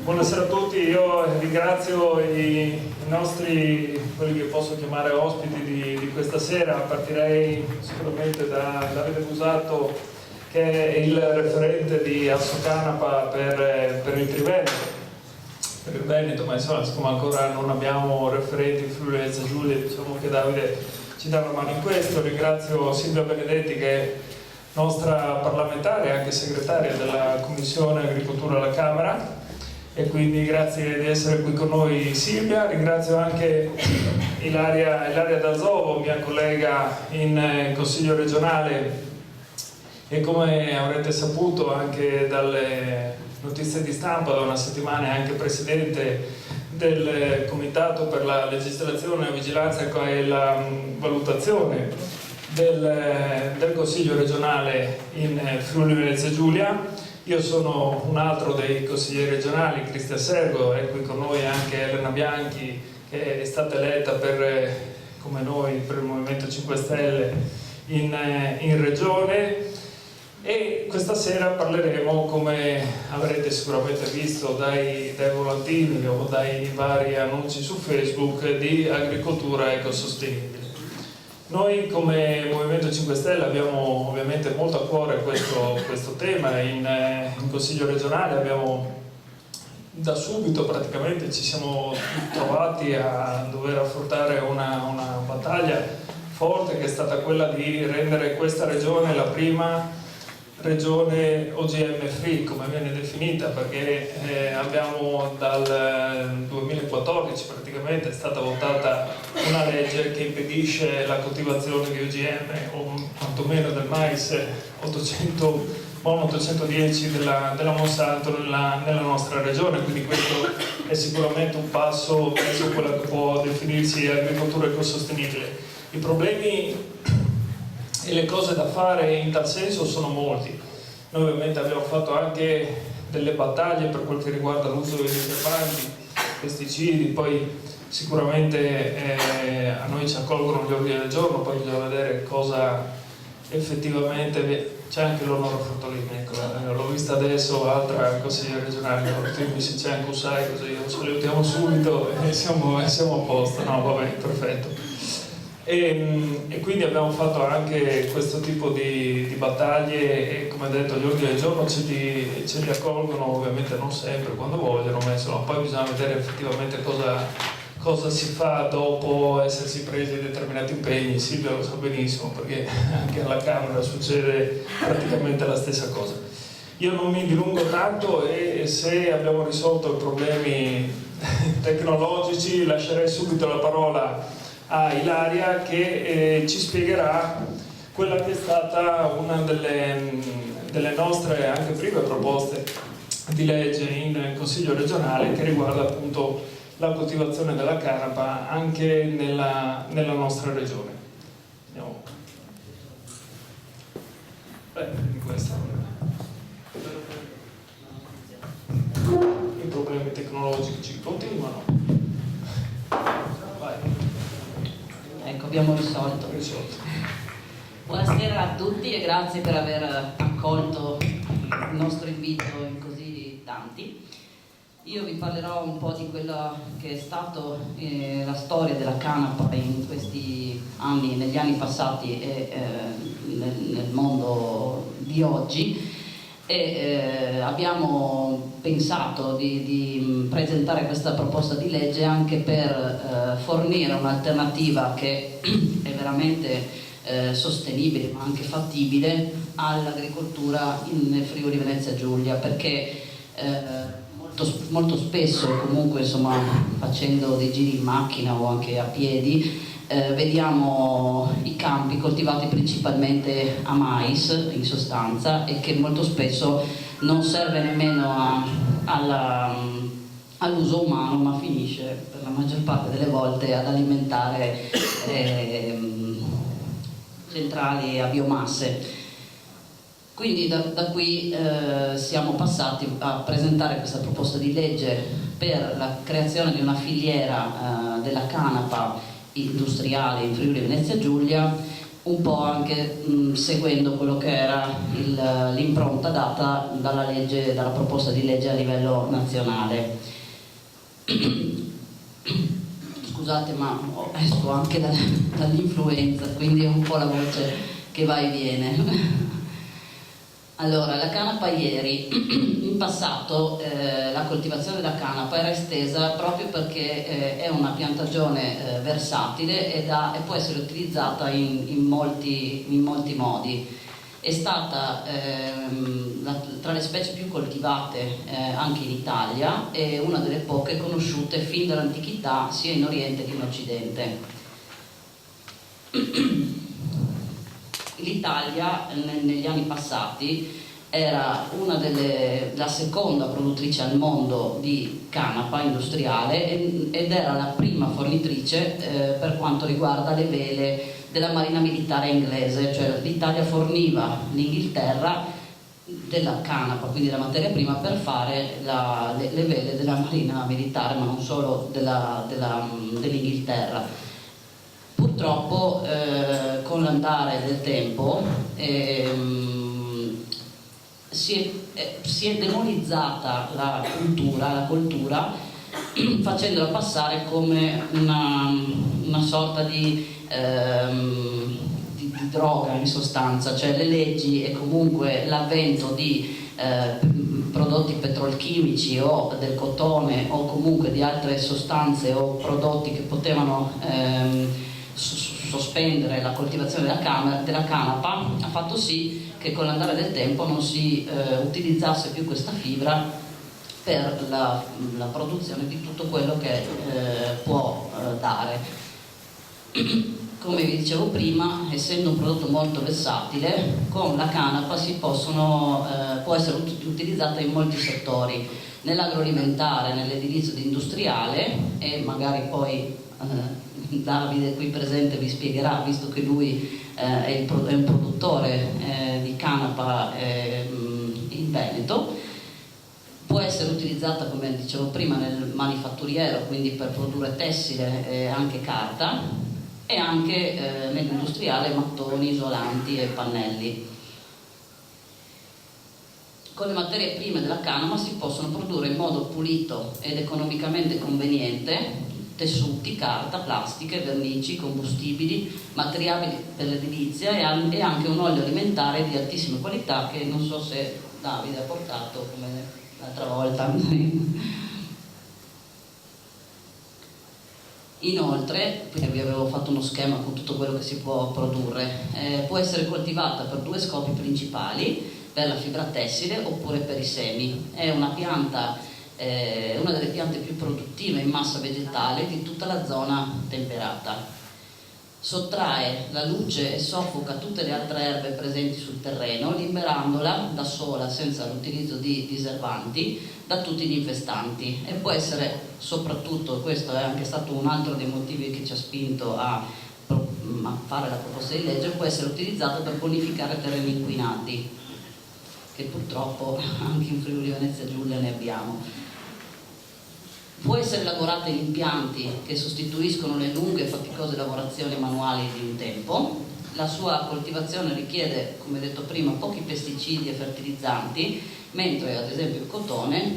Buonasera a tutti, io ringrazio i nostri, quelli che posso chiamare ospiti di questa sera. Partirei sicuramente da Davide Busato, che è il referente di Assocanapa per il Veneto, ma insomma, siccome ancora non abbiamo referenti in Friuli Venezia Giulia, diciamo che Davide ci dà una mano in questo. Ringrazio Silvia Benedetti, che è nostra parlamentare e anche segretaria della Commissione Agricoltura alla Camera, e quindi grazie di essere qui con noi Silvia. Ringrazio anche Ilaria D'Azovo, mia collega in Consiglio regionale, e come avrete saputo anche dalle notizie di stampa, da una settimana è anche presidente del Comitato per la legislazione, la vigilanza e la valutazione del Consiglio regionale in Friuli Venezia Giulia. Io sono un altro dei consiglieri regionali, Cristian Sergo, è qui con noi anche Elena Bianchi, che è stata eletta come noi per il Movimento 5 Stelle in regione, e questa sera parleremo, come avrete sicuramente visto dai volantini o dai vari annunci su Facebook, di agricoltura ecosostenibile. Noi come Movimento 5 Stelle abbiamo ovviamente molto a cuore questo tema. In Consiglio regionale abbiamo da subito praticamente ci siamo trovati a dover affrontare una battaglia forte, che è stata quella di rendere questa regione la prima regione OGM free, come viene definita, perché abbiamo dal 2014 praticamente è stata votata una legge che impedisce la coltivazione di OGM, o quantomeno del mais 810 della Monsanto nella nostra regione. Quindi questo è sicuramente un passo verso quella che può definirsi agricoltura ecosostenibile. I problemi e le cose da fare in tal senso sono molti. Noi ovviamente abbiamo fatto anche delle battaglie per quel che riguarda l'uso dei preservanti, pesticidi, poi sicuramente a noi ci accolgono gli ordini del giorno, poi bisogna vedere cosa effettivamente. C'è anche l'Onora Frottolini, ecco, l'ho vista adesso, altra consigliere regionale, se c'è anche Usai, così lo salutiamo subito e siamo a posto. No, vabbè, perfetto. E quindi abbiamo fatto anche questo tipo di battaglie, e come detto gli ordini del giorno ce li accolgono, ovviamente non sempre, quando vogliono, ma insomma poi bisogna vedere effettivamente cosa si fa dopo essersi presi determinati impegni. Silvia lo sa benissimo, perché anche alla Camera succede praticamente la stessa cosa. Io non mi dilungo tanto, e se abbiamo risolto i problemi tecnologici lascerei subito la parola a Ilaria, che ci spiegherà quella che è stata una delle nostre anche prime proposte di legge in Consiglio regionale, che riguarda appunto la coltivazione della canapa anche nella nostra regione. Andiamo. I problemi tecnologici continuano. Vai. Ecco, abbiamo risolto. Buonasera a tutti e grazie per aver accolto il nostro invito in così tanti. Io vi parlerò un po' di quella che è stata la storia della canapa in questi anni, negli anni passati e nel mondo di oggi. Abbiamo pensato di presentare questa proposta di legge anche per fornire un'alternativa che è veramente sostenibile, ma anche fattibile, all'agricoltura in Friuli Venezia Giulia, perché molto spesso, comunque insomma facendo dei giri in macchina o anche a piedi, vediamo i campi coltivati principalmente a mais in sostanza, e che molto spesso non serve nemmeno all'uso umano, ma finisce per la maggior parte delle volte ad alimentare centrali a biomasse. Quindi da qui siamo passati a presentare questa proposta di legge per la creazione di una filiera della canapa industriale in Friuli Venezia Giulia, un po' anche seguendo quello che era l'impronta data dalla proposta di legge a livello nazionale. Scusate, ma esco anche dall'influenza, quindi ho un po' la voce che va e viene. Allora, la canapa ieri, in passato la coltivazione della canapa era estesa proprio perché è una piantagione versatile e può essere utilizzata in molti modi. È stata tra le specie più coltivate anche in Italia e una delle poche conosciute fin dall'antichità sia in Oriente che in Occidente. L'Italia negli anni passati era la seconda produttrice al mondo di canapa industriale ed era la prima fornitrice per quanto riguarda le vele della Marina Militare inglese, cioè l'Italia forniva l'Inghilterra della canapa, quindi la materia prima per fare le vele della Marina Militare, ma non solo dell'Inghilterra. Purtroppo con l'andare del tempo si è demonizzata la coltura facendola passare come una sorta di droga in sostanza, cioè le leggi e comunque l'avvento di prodotti petrolchimici o del cotone o comunque di altre sostanze o prodotti che potevano sospendere la coltivazione della canapa ha fatto sì che con l'andare del tempo non si utilizzasse più questa fibra per la produzione di tutto quello che può dare. Come vi dicevo prima, essendo un prodotto molto versatile, con la canapa può essere utilizzata in molti settori, nell'agroalimentare, nell'edilizio industriale e magari poi Davide qui presente vi spiegherà, visto che lui è un produttore di canapa in Veneto. Può essere utilizzata, come dicevo prima, nel manifatturiero, quindi per produrre tessile e anche carta, e anche nell'industriale mattoni, isolanti e pannelli. Con le materie prime della canapa si possono produrre in modo pulito ed economicamente conveniente tessuti, carta, plastiche, vernici, combustibili, materiali per l'edilizia e anche un olio alimentare di altissima qualità che non so se Davide ha portato come l'altra volta. Inoltre, quindi vi avevo fatto uno schema con tutto quello che si può produrre, può essere coltivata per due scopi principali, per la fibra tessile oppure per i semi. È una pianta una delle piante più produttive in massa vegetale di tutta la zona temperata. Sottrae la luce e soffoca tutte le altre erbe presenti sul terreno, liberandola da sola, senza l'utilizzo di diserbanti, da tutti gli infestanti, e può essere soprattutto, questo è anche stato un altro dei motivi che ci ha spinto a fare la proposta di legge, può essere utilizzato per bonificare terreni inquinati, che purtroppo anche in Friuli Venezia Giulia ne abbiamo. Può essere lavorata in impianti che sostituiscono le lunghe e faticose lavorazioni manuali di un tempo. La sua coltivazione richiede, come detto prima, pochi pesticidi e fertilizzanti, mentre ad esempio il cotone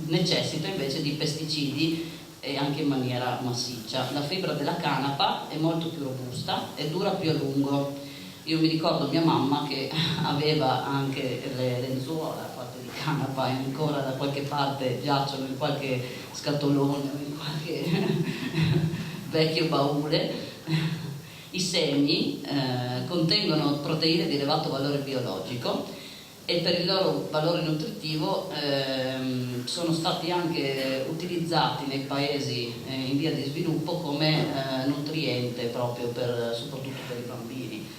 necessita invece di pesticidi e anche in maniera massiccia. La fibra della canapa è molto più robusta e dura più a lungo. Io mi ricordo mia mamma che aveva anche le lenzuola fatte di canapa e ancora da qualche parte giacciono in qualche scatolone o in qualche vecchio baule. I semi contengono proteine di elevato valore biologico e per il loro valore nutritivo sono stati anche utilizzati nei paesi in via di sviluppo come nutriente proprio soprattutto per i bambini.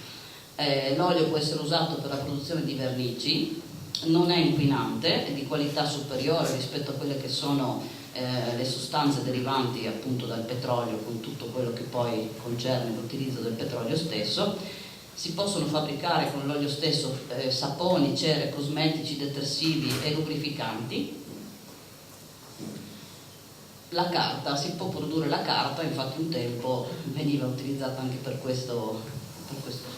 L'olio può essere usato per la produzione di vernici, non è inquinante, è di qualità superiore rispetto a quelle che sono le sostanze derivanti appunto dal petrolio, con tutto quello che poi concerne l'utilizzo del petrolio stesso. Si possono fabbricare con l'olio stesso saponi, cere, cosmetici, detersivi e lubrificanti. La carta, si può produrre la carta, infatti un tempo veniva utilizzata anche per questo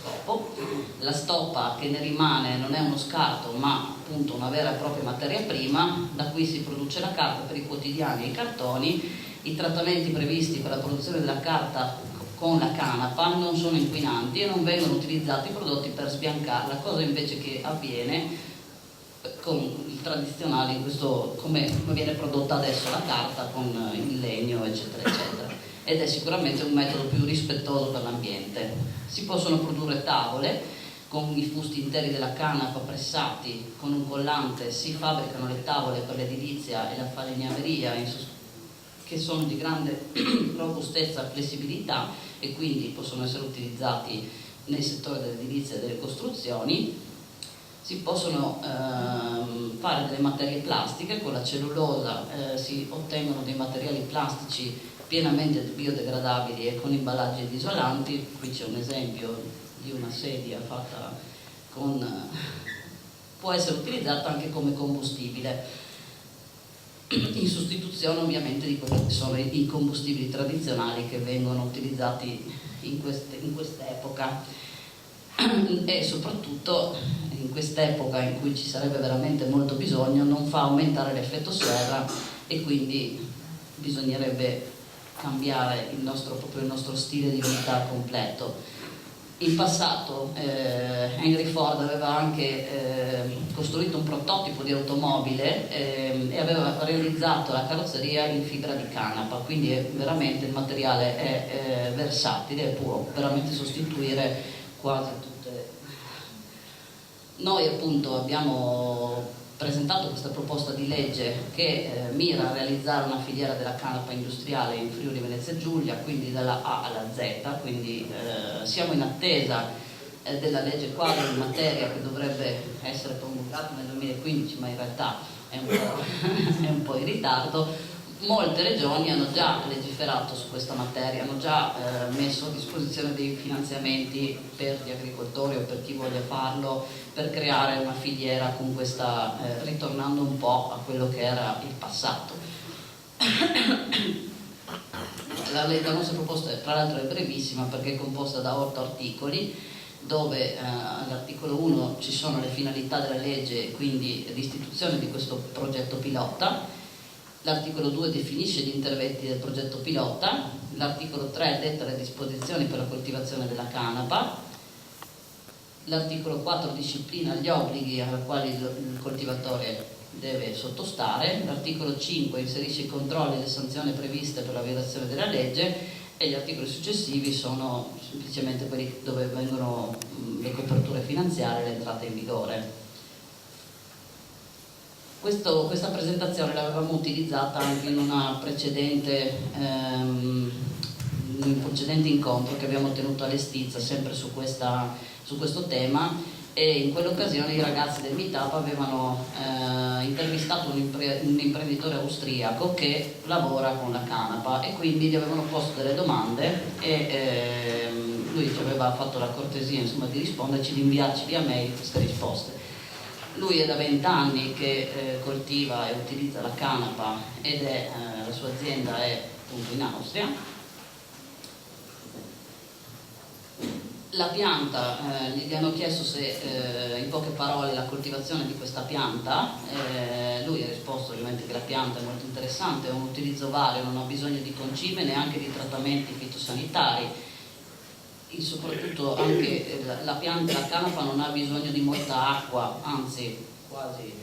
scopo. La stoppa che ne rimane non è uno scarto ma appunto una vera e propria materia prima da cui si produce la carta per i quotidiani e i cartoni. I trattamenti previsti per la produzione della carta con la canapa non sono inquinanti e non vengono utilizzati prodotti per sbiancarla, cosa invece che avviene con il tradizionale, in questo, come viene prodotta adesso la carta con il legno eccetera eccetera, ed è sicuramente un metodo più rispettoso per l'ambiente. Si possono produrre tavole con i fusti interi della canapa pressati con un collante, si fabbricano le tavole per l'edilizia e la falegnameria che sono di grande robustezza e flessibilità e quindi possono essere utilizzati nel settore dell'edilizia e delle costruzioni. Si possono fare delle materie plastiche, con la cellulosa si ottengono dei materiali plastici pienamente biodegradabili e con imballaggi isolanti. Qui c'è un esempio di una sedia fatta con... può essere utilizzata anche come combustibile, in sostituzione ovviamente di quelli che sono i combustibili tradizionali che vengono utilizzati in quest'epoca. E soprattutto in quest'epoca in cui ci sarebbe veramente molto bisogno non fa aumentare l'effetto serra e quindi bisognerebbe cambiare proprio il nostro stile di vita completo. In passato Henry Ford aveva anche costruito un prototipo di automobile e aveva realizzato la carrozzeria in fibra di canapa, quindi veramente il materiale è versatile e può veramente sostituire quasi tutte. Noi appunto abbiamo presentato questa proposta di legge che mira a realizzare una filiera della canapa industriale in Friuli Venezia Giulia, quindi dalla A alla Z, quindi siamo in attesa della legge quadro in materia che dovrebbe essere promulgata nel 2015, ma in realtà è un po' in ritardo. Molte regioni hanno già legiferato su questa materia, hanno già messo a disposizione dei finanziamenti per gli agricoltori o per chi voglia farlo, per creare una filiera con questa, ritornando un po' a quello che era il passato. La nostra proposta tra l'altro è brevissima perché è composta da 8 articoli, dove all'articolo 1 ci sono le finalità della legge, quindi l'istituzione di questo progetto pilota. L'articolo 2 definisce gli interventi del progetto pilota, l'articolo 3 detta le disposizioni per la coltivazione della canapa, l'articolo 4 disciplina gli obblighi ai quali il coltivatore deve sottostare, l'articolo 5 inserisce i controlli e le sanzioni previste per la violazione della legge e gli articoli successivi sono semplicemente quelli dove vengono le coperture finanziarie e le entrate in vigore. Questa presentazione l'avevamo utilizzata anche in un precedente incontro che abbiamo tenuto all'Estizza, sempre su questo tema, e in quell'occasione i ragazzi del Meetup avevano intervistato un imprenditore austriaco che lavora con la canapa e quindi gli avevano posto delle domande e lui ci aveva fatto la cortesia di risponderci, di inviarci via mail queste risposte. Lui è da 20 anni che coltiva e utilizza la canapa ed la sua azienda è appunto in Austria. La pianta, gli hanno chiesto se in poche parole la coltivazione di questa pianta, lui ha risposto ovviamente che la pianta è molto interessante, ha un utilizzo vario, non ha bisogno di concime neanche di trattamenti fitosanitari. E soprattutto anche la pianta, la canapa non ha bisogno di molta acqua, anzi quasi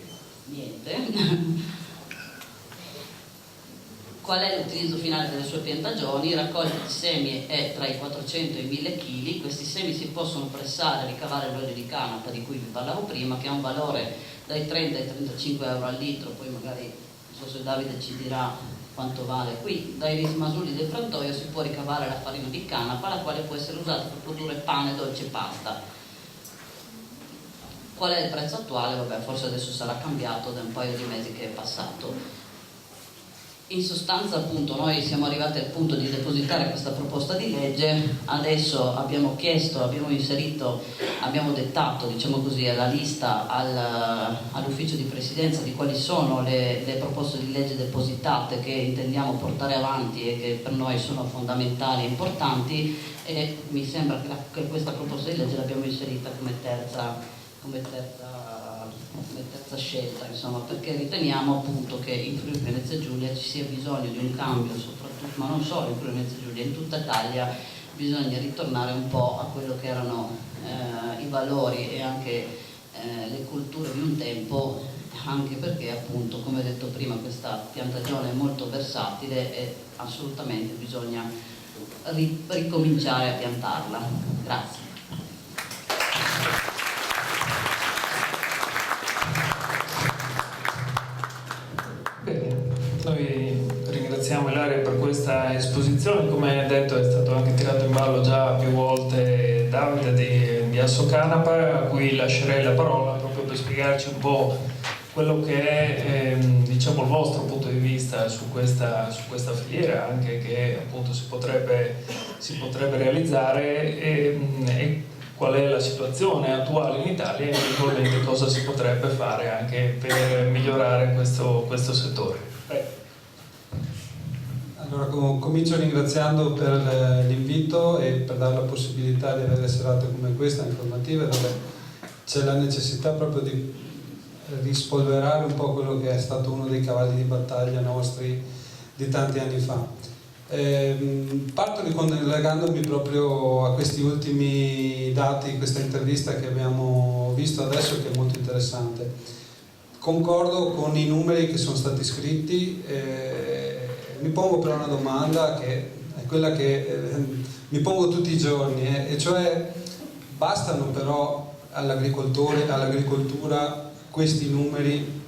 niente. Qual è l'utilizzo finale delle sue piantagioni? Raccolta di semi è tra i 400 e i 1000 kg, questi semi si possono pressare e ricavare l'olio di canapa di cui vi parlavo prima, che ha un valore dai 30 ai 35 euro al litro, poi magari non so se Davide ci dirà quanto vale. Qui dai rimasugli del frantoio si può ricavare la farina di canapa, la quale può essere usata per produrre pane, dolce e pasta. Qual è il prezzo attuale? Vabbè, forse adesso sarà cambiato da un paio di mesi che è passato. In sostanza, appunto, noi siamo arrivati al punto di depositare questa proposta di legge. Adesso abbiamo chiesto, abbiamo inserito, abbiamo dettato, diciamo così, alla lista all'ufficio di presidenza di quali sono le proposte di legge depositate che intendiamo portare avanti e che per noi sono fondamentali e importanti, e mi sembra che questa proposta di legge l'abbiamo inserita come terza scelta, insomma, perché riteniamo appunto che in Friuli Venezia Giulia ci sia bisogno di un cambio, soprattutto, ma non solo in Friuli Venezia Giulia, in tutta Italia bisogna ritornare un po' a quello che erano i valori e anche le culture di un tempo, anche perché appunto, come ho detto prima, questa piantagione è molto versatile e assolutamente bisogna ricominciare a piantarla. Grazie. Noi ringraziamo Ilaria per questa esposizione. Come detto, è stato anche tirato in ballo già più volte Davide di Assocanapa, a cui lascerei la parola proprio per spiegarci un po' quello che è diciamo il vostro punto di vista su questa filiera, anche che appunto si potrebbe realizzare, e qual è la situazione attuale in Italia e eventualmente cosa si potrebbe fare anche per migliorare questo settore. Allora, comincio ringraziando per l'invito e per dare la possibilità di avere serate come questa, informative, dove c'è la necessità proprio di rispolverare un po' quello che è stato uno dei cavalli di battaglia nostri di tanti anni fa. Parto legandomi proprio a questi ultimi dati, questa intervista che abbiamo visto adesso, che è molto interessante. Concordo con i numeri che sono stati scritti, mi pongo però una domanda che è quella che mi pongo tutti i giorni, e cioè: bastano però all'agricoltura questi numeri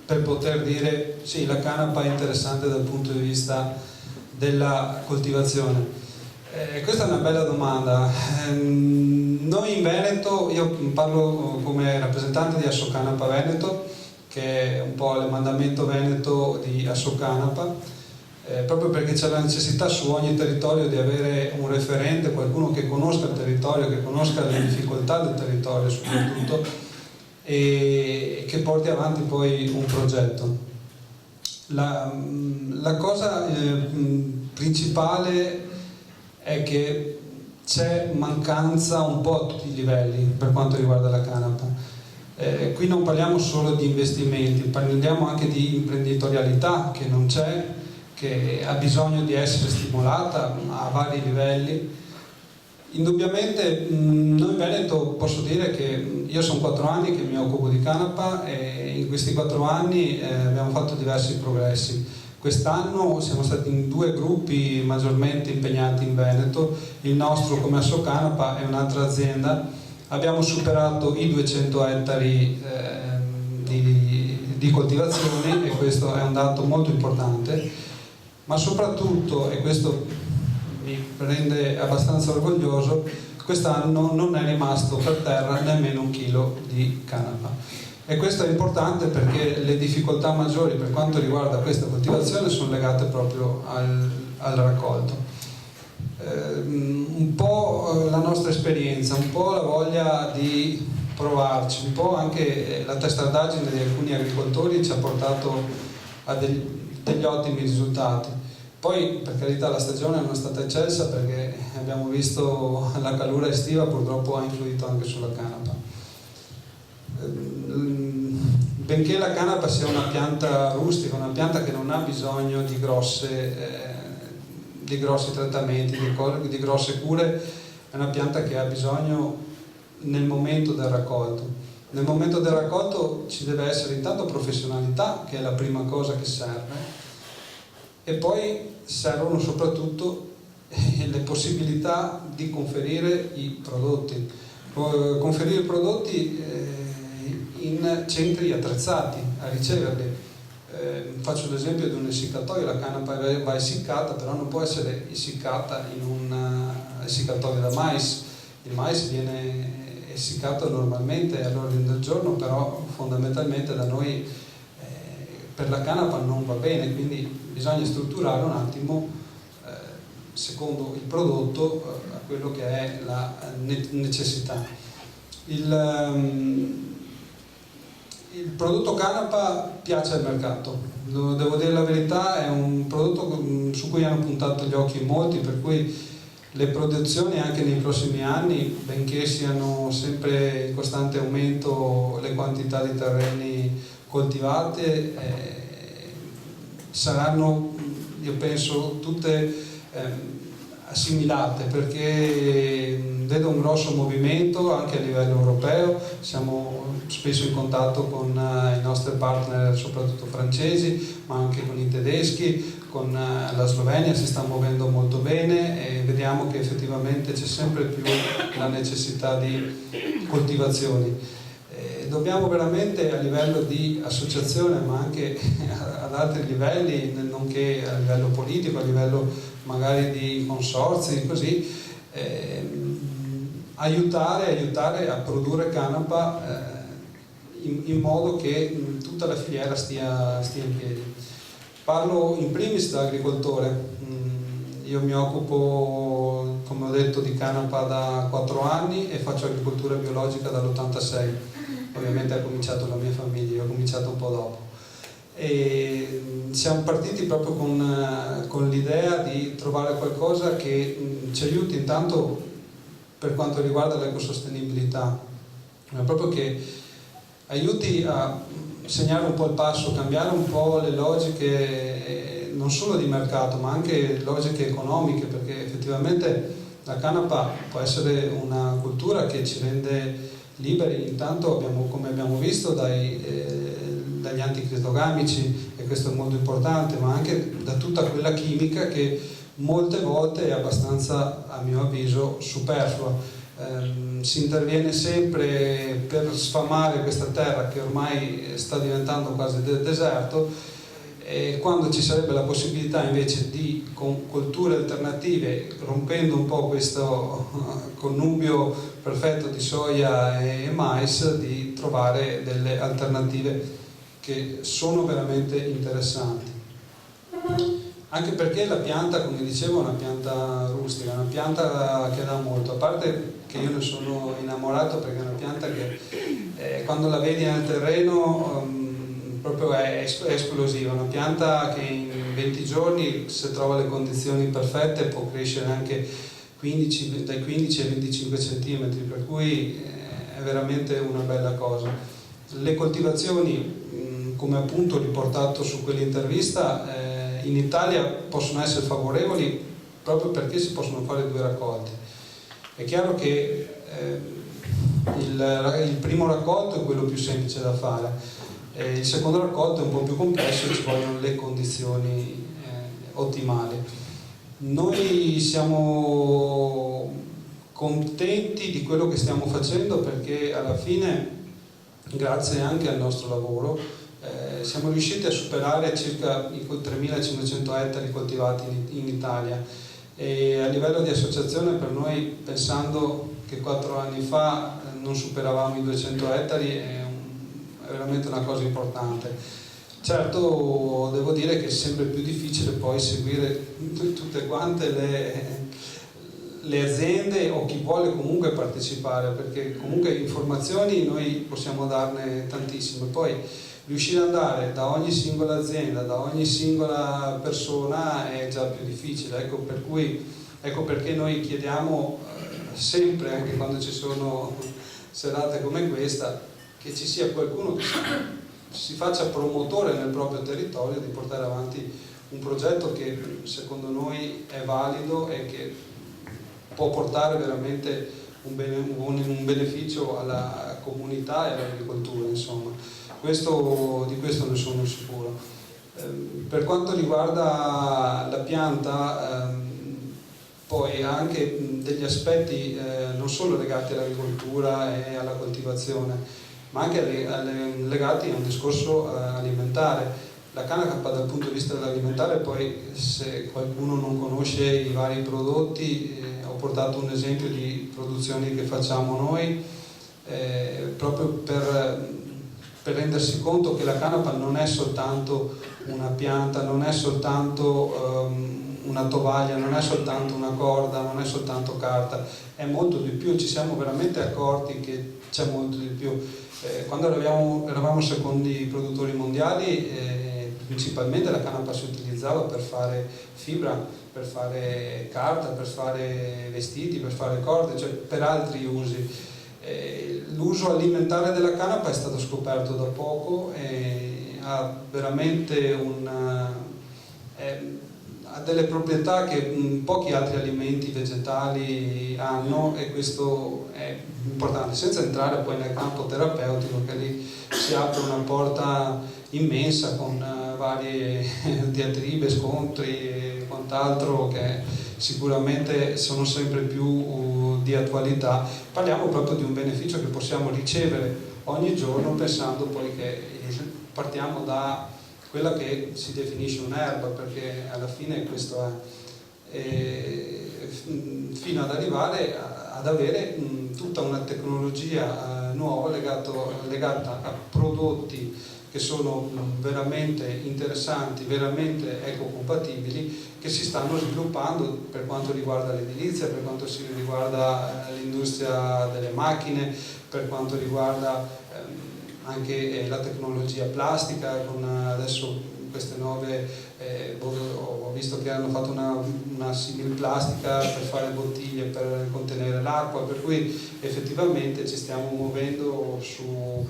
per poter dire sì, la canapa è interessante dal punto di vista della coltivazione? Questa è una bella domanda. Noi in Veneto, io parlo come rappresentante di Assocanapa Veneto, che è un po' l'emandamento veneto di Assocanapa, proprio perché c'è la necessità su ogni territorio di avere un referente, qualcuno che conosca il territorio, che conosca le difficoltà del territorio soprattutto, e che porti avanti poi un progetto. La cosa principale è che c'è mancanza un po' a tutti i livelli per quanto riguarda la canapa. Qui non parliamo solo di investimenti, parliamo anche di imprenditorialità che non c'è, che ha bisogno di essere stimolata a vari livelli. Indubbiamente noi in Veneto, posso dire che io sono 4 anni che mi occupo di canapa, e in questi 4 anni abbiamo fatto diversi progressi. Quest'anno siamo stati in 2 gruppi maggiormente impegnati in Veneto, il nostro come Assocanapa è un'altra azienda. Abbiamo superato i 200 ettari di coltivazioni, e questo è un dato molto importante, ma soprattutto, e questo mi rende abbastanza orgoglioso, quest'anno non è rimasto per terra nemmeno 1 chilo di canapa, e questo è importante perché le difficoltà maggiori per quanto riguarda questa coltivazione sono legate proprio al raccolto. Un po' la nostra esperienza, un po' la voglia di provarci, un po' anche la testardaggine di alcuni agricoltori ci ha portato a degli ottimi risultati. Poi, per carità, la stagione non è stata eccelsa, perché abbiamo visto la calura estiva purtroppo ha influito anche sulla canapa. Benché la canapa sia una pianta rustica, una pianta che non ha bisogno di grossi trattamenti, di grosse cure, è una pianta che ha bisogno nel momento del raccolto. Nel momento del raccolto ci deve essere intanto professionalità, che è la prima cosa che serve, e poi servono soprattutto le possibilità di conferire i prodotti. Conferire i prodotti in centri attrezzati a riceverli. Faccio l'esempio di un essiccatoio: la canapa va essiccata, però non può essere essiccata in un essiccatoio da mais. Il mais viene essiccato normalmente all'ordine del giorno, però fondamentalmente da noi per la canapa non va bene, quindi bisogna strutturare un attimo, secondo il prodotto, a quello che è la necessità. Il prodotto canapa piace al mercato, devo dire la verità, è un prodotto su cui hanno puntato gli occhi molti, per cui le produzioni anche nei prossimi anni, benché siano sempre in costante aumento le quantità di terreni coltivate, saranno, io penso, tutte assimilate, perché vedo un grosso movimento anche a livello europeo. Siamo spesso in contatto con i nostri partner, soprattutto francesi, ma anche con i tedeschi, con la Slovenia si sta muovendo molto bene, e vediamo che effettivamente c'è sempre più la necessità di coltivazioni. Dobbiamo veramente, a livello di associazione, ma anche ad altri livelli, nonché a livello politico, a livello magari di consorzi, così, aiutare a produrre canapa in modo che tutta la filiera stia in piedi. Parlo in primis da agricoltore. Io mi occupo, come ho detto, di canapa da 4 anni e faccio agricoltura biologica dall'86. Ovviamente ha cominciato la mia famiglia, io ho cominciato un po' dopo. E siamo partiti proprio con l'idea di trovare qualcosa che ci aiuti intanto per quanto riguarda l'ecosostenibilità, ma proprio che aiuti a segnare un po' il passo, cambiare un po' le logiche non solo di mercato ma anche logiche economiche, perché effettivamente la canapa può essere una cultura che ci rende liberi, intanto come abbiamo visto dagli anticritogamici, e questo è molto importante, ma anche da tutta quella chimica che molte volte è abbastanza, a mio avviso, superflua. Si interviene sempre per sfamare questa terra che ormai sta diventando quasi deserto, e quando ci sarebbe la possibilità invece di, con colture alternative, rompendo un po' questo connubio perfetto di soia e mais, di trovare delle alternative che sono veramente interessanti. Anche perché la pianta, come dicevo, è una pianta rustica, una pianta che dà molto, a parte che io ne sono innamorato perché è una pianta che quando la vedi nel terreno proprio è esplosiva, una pianta che in 20 giorni, se trova le condizioni perfette, può crescere anche dai 15 ai 25 cm, per cui è veramente una bella cosa. Le coltivazioni, come appunto riportato su quell'intervista, in Italia possono essere favorevoli proprio perché si possono fare 2 raccolti. È chiaro che il primo raccolto è quello più semplice da fare, il secondo raccolto è un po' più complesso e ci vogliono le condizioni ottimali. Noi siamo contenti di quello che stiamo facendo perché alla fine, grazie anche al nostro lavoro, siamo riusciti a superare circa i 3.500 ettari coltivati in Italia, e a livello di associazione, per noi, pensando che 4 anni fa non superavamo i 200 ettari, è veramente una cosa importante. Certo, devo dire che è sempre più difficile poi seguire tutte quante le aziende o chi vuole comunque partecipare, perché comunque informazioni noi possiamo darne tantissime, poi riuscire ad andare da ogni singola azienda, da ogni singola persona è già più difficile. Ecco perché noi chiediamo sempre, anche quando ci sono serate come questa, che ci sia qualcuno che si faccia promotore nel proprio territorio di portare avanti un progetto che secondo noi è valido e che può portare veramente un beneficio alla comunità e all'agricoltura, insomma. Di questo ne sono sicuro. Per quanto riguarda la pianta, poi ha anche degli aspetti non solo legati all'agricoltura e alla coltivazione, ma anche legati a un discorso alimentare. La canapa dal punto di vista dell'alimentare, poi se qualcuno non conosce i vari prodotti, ho portato un esempio di produzioni che facciamo noi, proprio per rendersi conto che la canapa non è soltanto una pianta, non è soltanto una tovaglia, non è soltanto una corda, non è soltanto carta, è molto di più. Ci siamo veramente accorti che c'è molto di più. Quando eravamo secondi produttori mondiali, principalmente la canapa si utilizzava per fare fibra, per fare carta, per fare vestiti, per fare corde, cioè per altri usi. L'uso alimentare della canapa è stato scoperto da poco e ha veramente ha delle proprietà che pochi altri alimenti vegetali hanno, e questo è importante, senza entrare poi nel campo terapeutico, che lì si apre una porta immensa con varie diatribe, scontri e quant'altro che sicuramente sono sempre più di attualità. Parliamo proprio di un beneficio che possiamo ricevere ogni giorno, pensando poi che partiamo da quella che si definisce un'erba, perché alla fine questo è, fino ad arrivare ad avere tutta una tecnologia nuova legata a prodotti che sono veramente interessanti, veramente ecocompatibili, che si stanno sviluppando per quanto riguarda l'edilizia, per quanto si riguarda l'industria delle macchine, per quanto riguarda anche la tecnologia plastica, con adesso queste nuove, ho visto che hanno fatto una simil-plastica per fare bottiglie per contenere l'acqua, per cui effettivamente ci stiamo muovendo su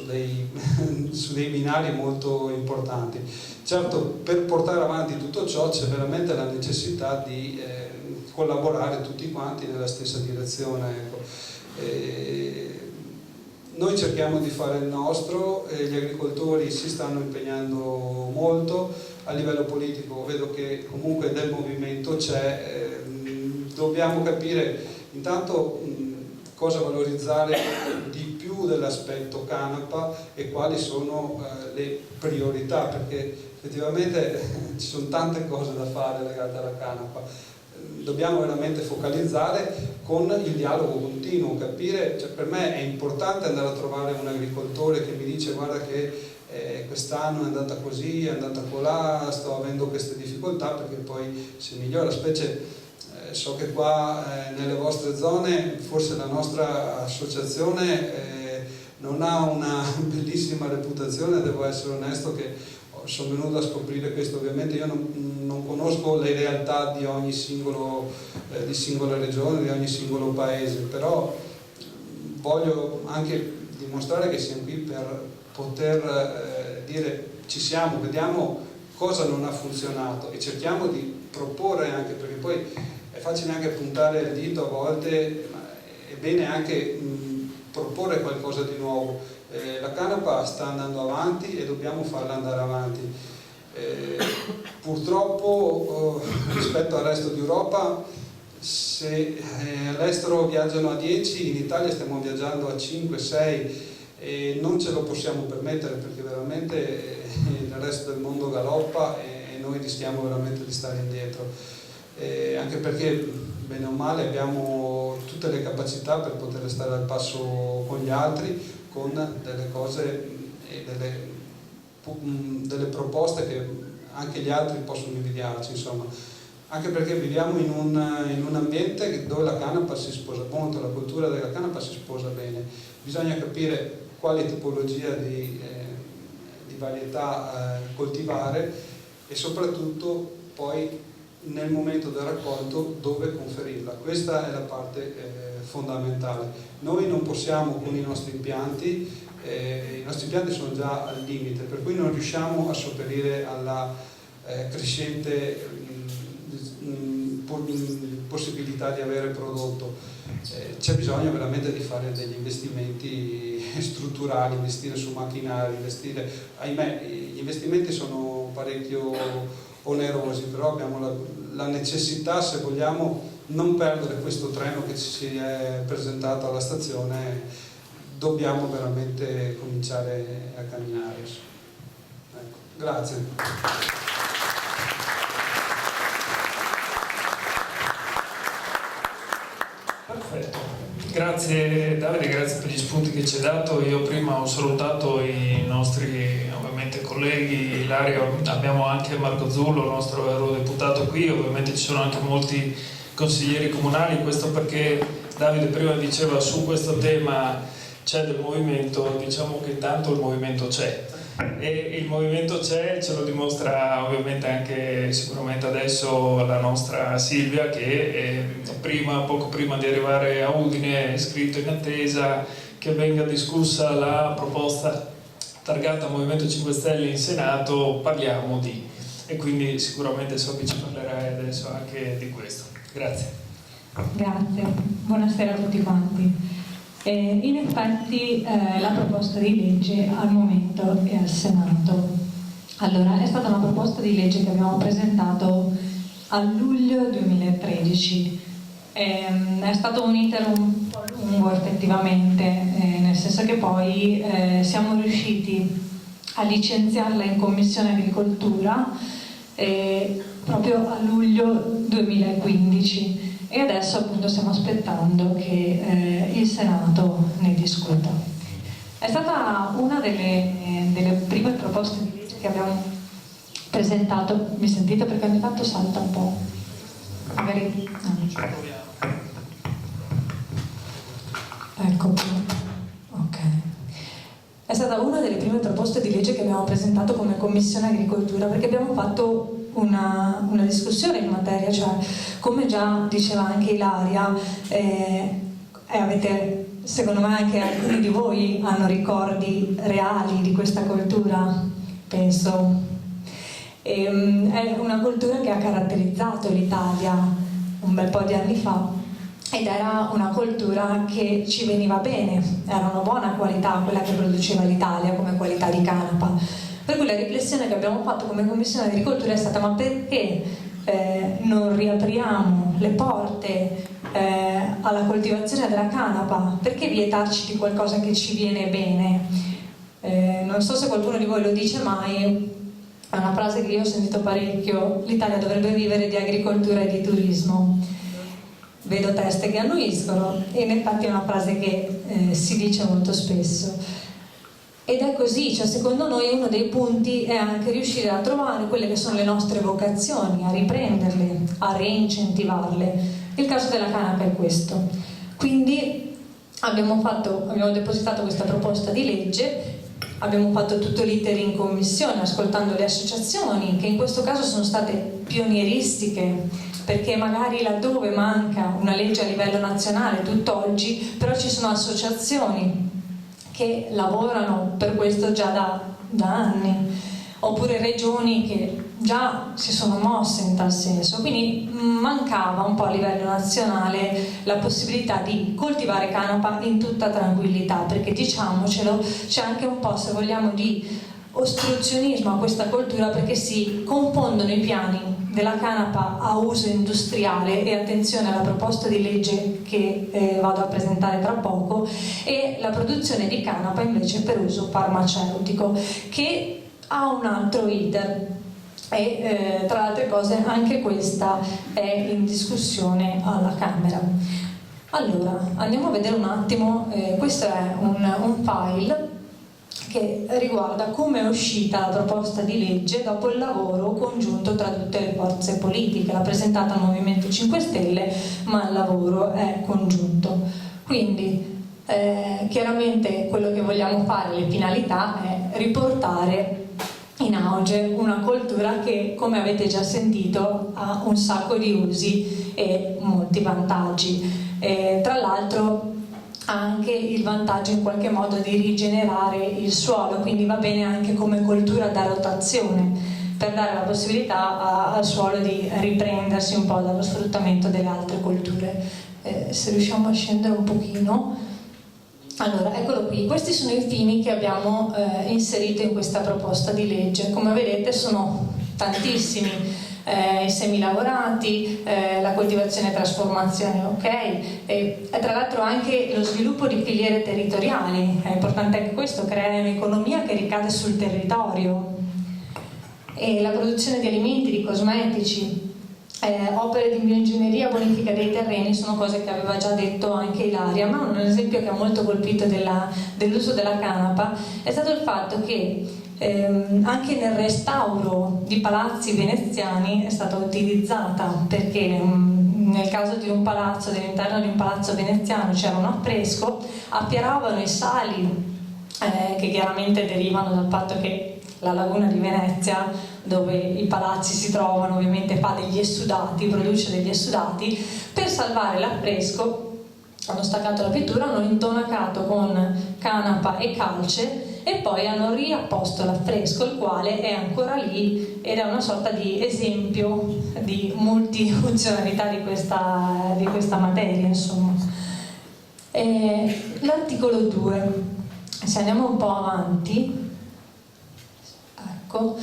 dei binari molto importanti. Certo, per portare avanti tutto ciò c'è veramente la necessità di collaborare tutti quanti nella stessa direzione, ecco. Noi cerchiamo di fare il nostro, gli agricoltori si stanno impegnando molto, a livello politico vedo che comunque del movimento c'è, dobbiamo capire intanto cosa valorizzare di più dell'aspetto canapa e quali sono le priorità, perché effettivamente ci sono tante cose da fare legate alla canapa. Dobbiamo veramente focalizzare con il dialogo continuo, capire, cioè per me è importante andare a trovare un agricoltore che mi dice guarda che quest'anno è andata così, è andata colà, sto avendo queste difficoltà, perché poi si migliora, specie so che qua nelle vostre zone forse la nostra associazione non ha una bellissima reputazione, devo essere onesto che sono venuto a scoprire questo. Ovviamente io non conosco le realtà di ogni di singola regione, di ogni singolo paese, però voglio anche dimostrare che siamo qui per poter dire ci siamo, vediamo cosa non ha funzionato e cerchiamo di proporre anche, perché poi è facile anche puntare il dito a volte, ma è bene anche proporre qualcosa di nuovo. La canapa sta andando avanti e dobbiamo farla andare avanti. Purtroppo rispetto al resto d'Europa, se all'estero viaggiano a 10, in Italia stiamo viaggiando a 5, 6 e non ce lo possiamo permettere, perché veramente il resto del mondo galoppa e noi rischiamo veramente di stare indietro. Anche perché bene o male abbiamo tutte le capacità per poter stare al passo con gli altri, con delle cose e delle proposte che anche gli altri possono invidiarci, insomma. Anche perché viviamo in un ambiente dove la canapa si sposa molto, la cultura della canapa si sposa bene. Bisogna capire quale tipologia di varietà coltivare e soprattutto poi nel momento del raccolto dove conferirla. Questa è la parte fondamentale. Noi non possiamo con i nostri impianti sono già al limite, per cui non riusciamo a sopperire alla crescente possibilità di avere prodotto. C'è bisogno veramente di fare degli investimenti strutturali, investire su macchinari, ahimè gli investimenti sono parecchio onerosi, però abbiamo la necessità, se vogliamo non perdere questo treno che ci si è presentato alla stazione, dobbiamo veramente cominciare a camminare. Ecco, grazie. Perfetto, grazie Davide, grazie per gli spunti che ci hai dato. Io prima ho salutato i nostri ovviamente colleghi colleghi, Ilaria, abbiamo anche Marco Zullo, il nostro eurodeputato qui, ovviamente ci sono anche molti consiglieri comunali, questo perché Davide prima diceva su questo tema c'è del movimento, diciamo che intanto il movimento c'è. E il movimento c'è, ce lo dimostra ovviamente anche sicuramente adesso la nostra Silvia che poco prima di arrivare a Udine è iscritto in attesa che venga discussa la proposta targata Movimento 5 Stelle in Senato, parliamo di, e quindi sicuramente so che ci parlerai adesso anche di questo. Grazie. Grazie, buonasera a tutti quanti. In effetti la proposta di legge al momento è al Senato. Allora, è stata una proposta di legge che abbiamo presentato a luglio 2013. È stato un iter un po' lungo effettivamente, nel senso che poi siamo riusciti a licenziarla in Commissione Agricoltura proprio a luglio 2015. E adesso appunto stiamo aspettando che il Senato ne discuta. È stata una delle prime proposte di legge che abbiamo presentato. Mi sentite perché ogni tanto salta un po'? Magari... Ecco, ok. È stata una delle prime proposte di legge che abbiamo presentato come Commissione Agricoltura, perché abbiamo fatto una discussione in materia, cioè come già diceva anche Ilaria, avete, secondo me anche alcuni di voi hanno ricordi reali di questa cultura, penso. È una cultura che ha caratterizzato l'Italia un bel po' di anni fa ed era una cultura che ci veniva bene, era una buona qualità quella che produceva l'Italia come qualità di canapa. Per cui la riflessione che abbiamo fatto come Commissione Agricoltura è stata: ma perché non riapriamo le porte alla coltivazione della canapa? Perché vietarci di qualcosa che ci viene bene? Non so se qualcuno di voi lo dice mai, è una frase che io ho sentito parecchio: l'Italia dovrebbe vivere di agricoltura e di turismo. Vedo teste che annuiscono e in effetti è una frase che si dice molto spesso. Ed è così, cioè secondo noi uno dei punti è anche riuscire a trovare quelle che sono le nostre vocazioni, a riprenderle, a reincentivarle. Il caso della canapa è questo. Quindi abbiamo depositato questa proposta di legge, abbiamo fatto tutto l'iter in commissione ascoltando le associazioni, che in questo caso sono state pionieristiche, perché magari laddove manca una legge a livello nazionale tutt'oggi, però ci sono associazioni che lavorano per questo già da anni, oppure regioni che già si sono mosse in tal senso. Quindi mancava un po' a livello nazionale la possibilità di coltivare canapa in tutta tranquillità, perché diciamocelo, c'è anche un po', se vogliamo, di ostruzionismo a questa cultura, perché si confondono i piani della canapa a uso industriale, e attenzione alla proposta di legge che vado a presentare tra poco, e la produzione di canapa invece per uso farmaceutico, che ha un altro iter. E tra le altre cose anche questa è in discussione alla Camera. Allora, andiamo a vedere un attimo, questo è un file che riguarda come è uscita la proposta di legge dopo il lavoro congiunto tra tutte le forze politiche. L'ha presentata il Movimento 5 Stelle, ma il lavoro è congiunto. Quindi chiaramente quello che vogliamo fare, le finalità, è riportare in auge una cultura che, come avete già sentito, ha un sacco di usi e molti vantaggi. Tra l'altro ha anche il vantaggio in qualche modo di rigenerare il suolo, quindi va bene anche come coltura da rotazione, per dare la possibilità al suolo di riprendersi un po' dallo sfruttamento delle altre colture. Se riusciamo a scendere un pochino. Allora, eccolo qui, questi sono i fini che abbiamo inserito in questa proposta di legge. Come vedete sono tantissimi. I semilavorati, la coltivazione e trasformazione, ok? E tra l'altro anche lo sviluppo di filiere territoriali, è importante anche questo, creare un'economia che ricade sul territorio, e la produzione di alimenti, di cosmetici, opere di bioingegneria, bonifica dei terreni, sono cose che aveva già detto anche Ilaria. Ma un esempio che ha molto colpito dell'uso della canapa è stato il fatto che Anche nel restauro di palazzi veneziani è stata utilizzata, perché nel caso di un palazzo, dell'interno di un palazzo veneziano c'era un affresco, appiaravano i sali che chiaramente derivano dal fatto che la laguna di Venezia, dove i palazzi si trovano, ovviamente fa degli esudati, produce degli esudati. Per salvare l'affresco hanno staccato la pittura, hanno intonacato con canapa e calce e poi hanno riapposto l'affresco, il quale è ancora lì ed è una sorta di esempio di multifunzionalità di questa materia, insomma. L'articolo 2, se andiamo un po' avanti, ecco,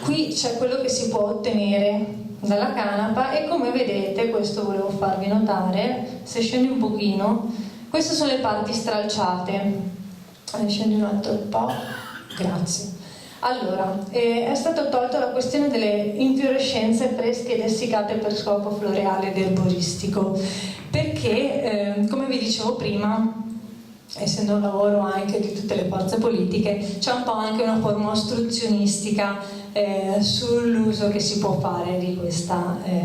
qui c'è quello che si può ottenere dalla canapa e come vedete, questo volevo farvi notare, se scendi un pochino, queste sono le parti stralciate. Scendi un altro po', grazie. Allora, è stato tolto la questione delle infiorescenze fresche ed essiccate per scopo floreale ed erboristico, perché, come vi dicevo prima, essendo un lavoro anche di tutte le forze politiche, c'è un po' anche una forma ostruzionistica sull'uso che si può fare di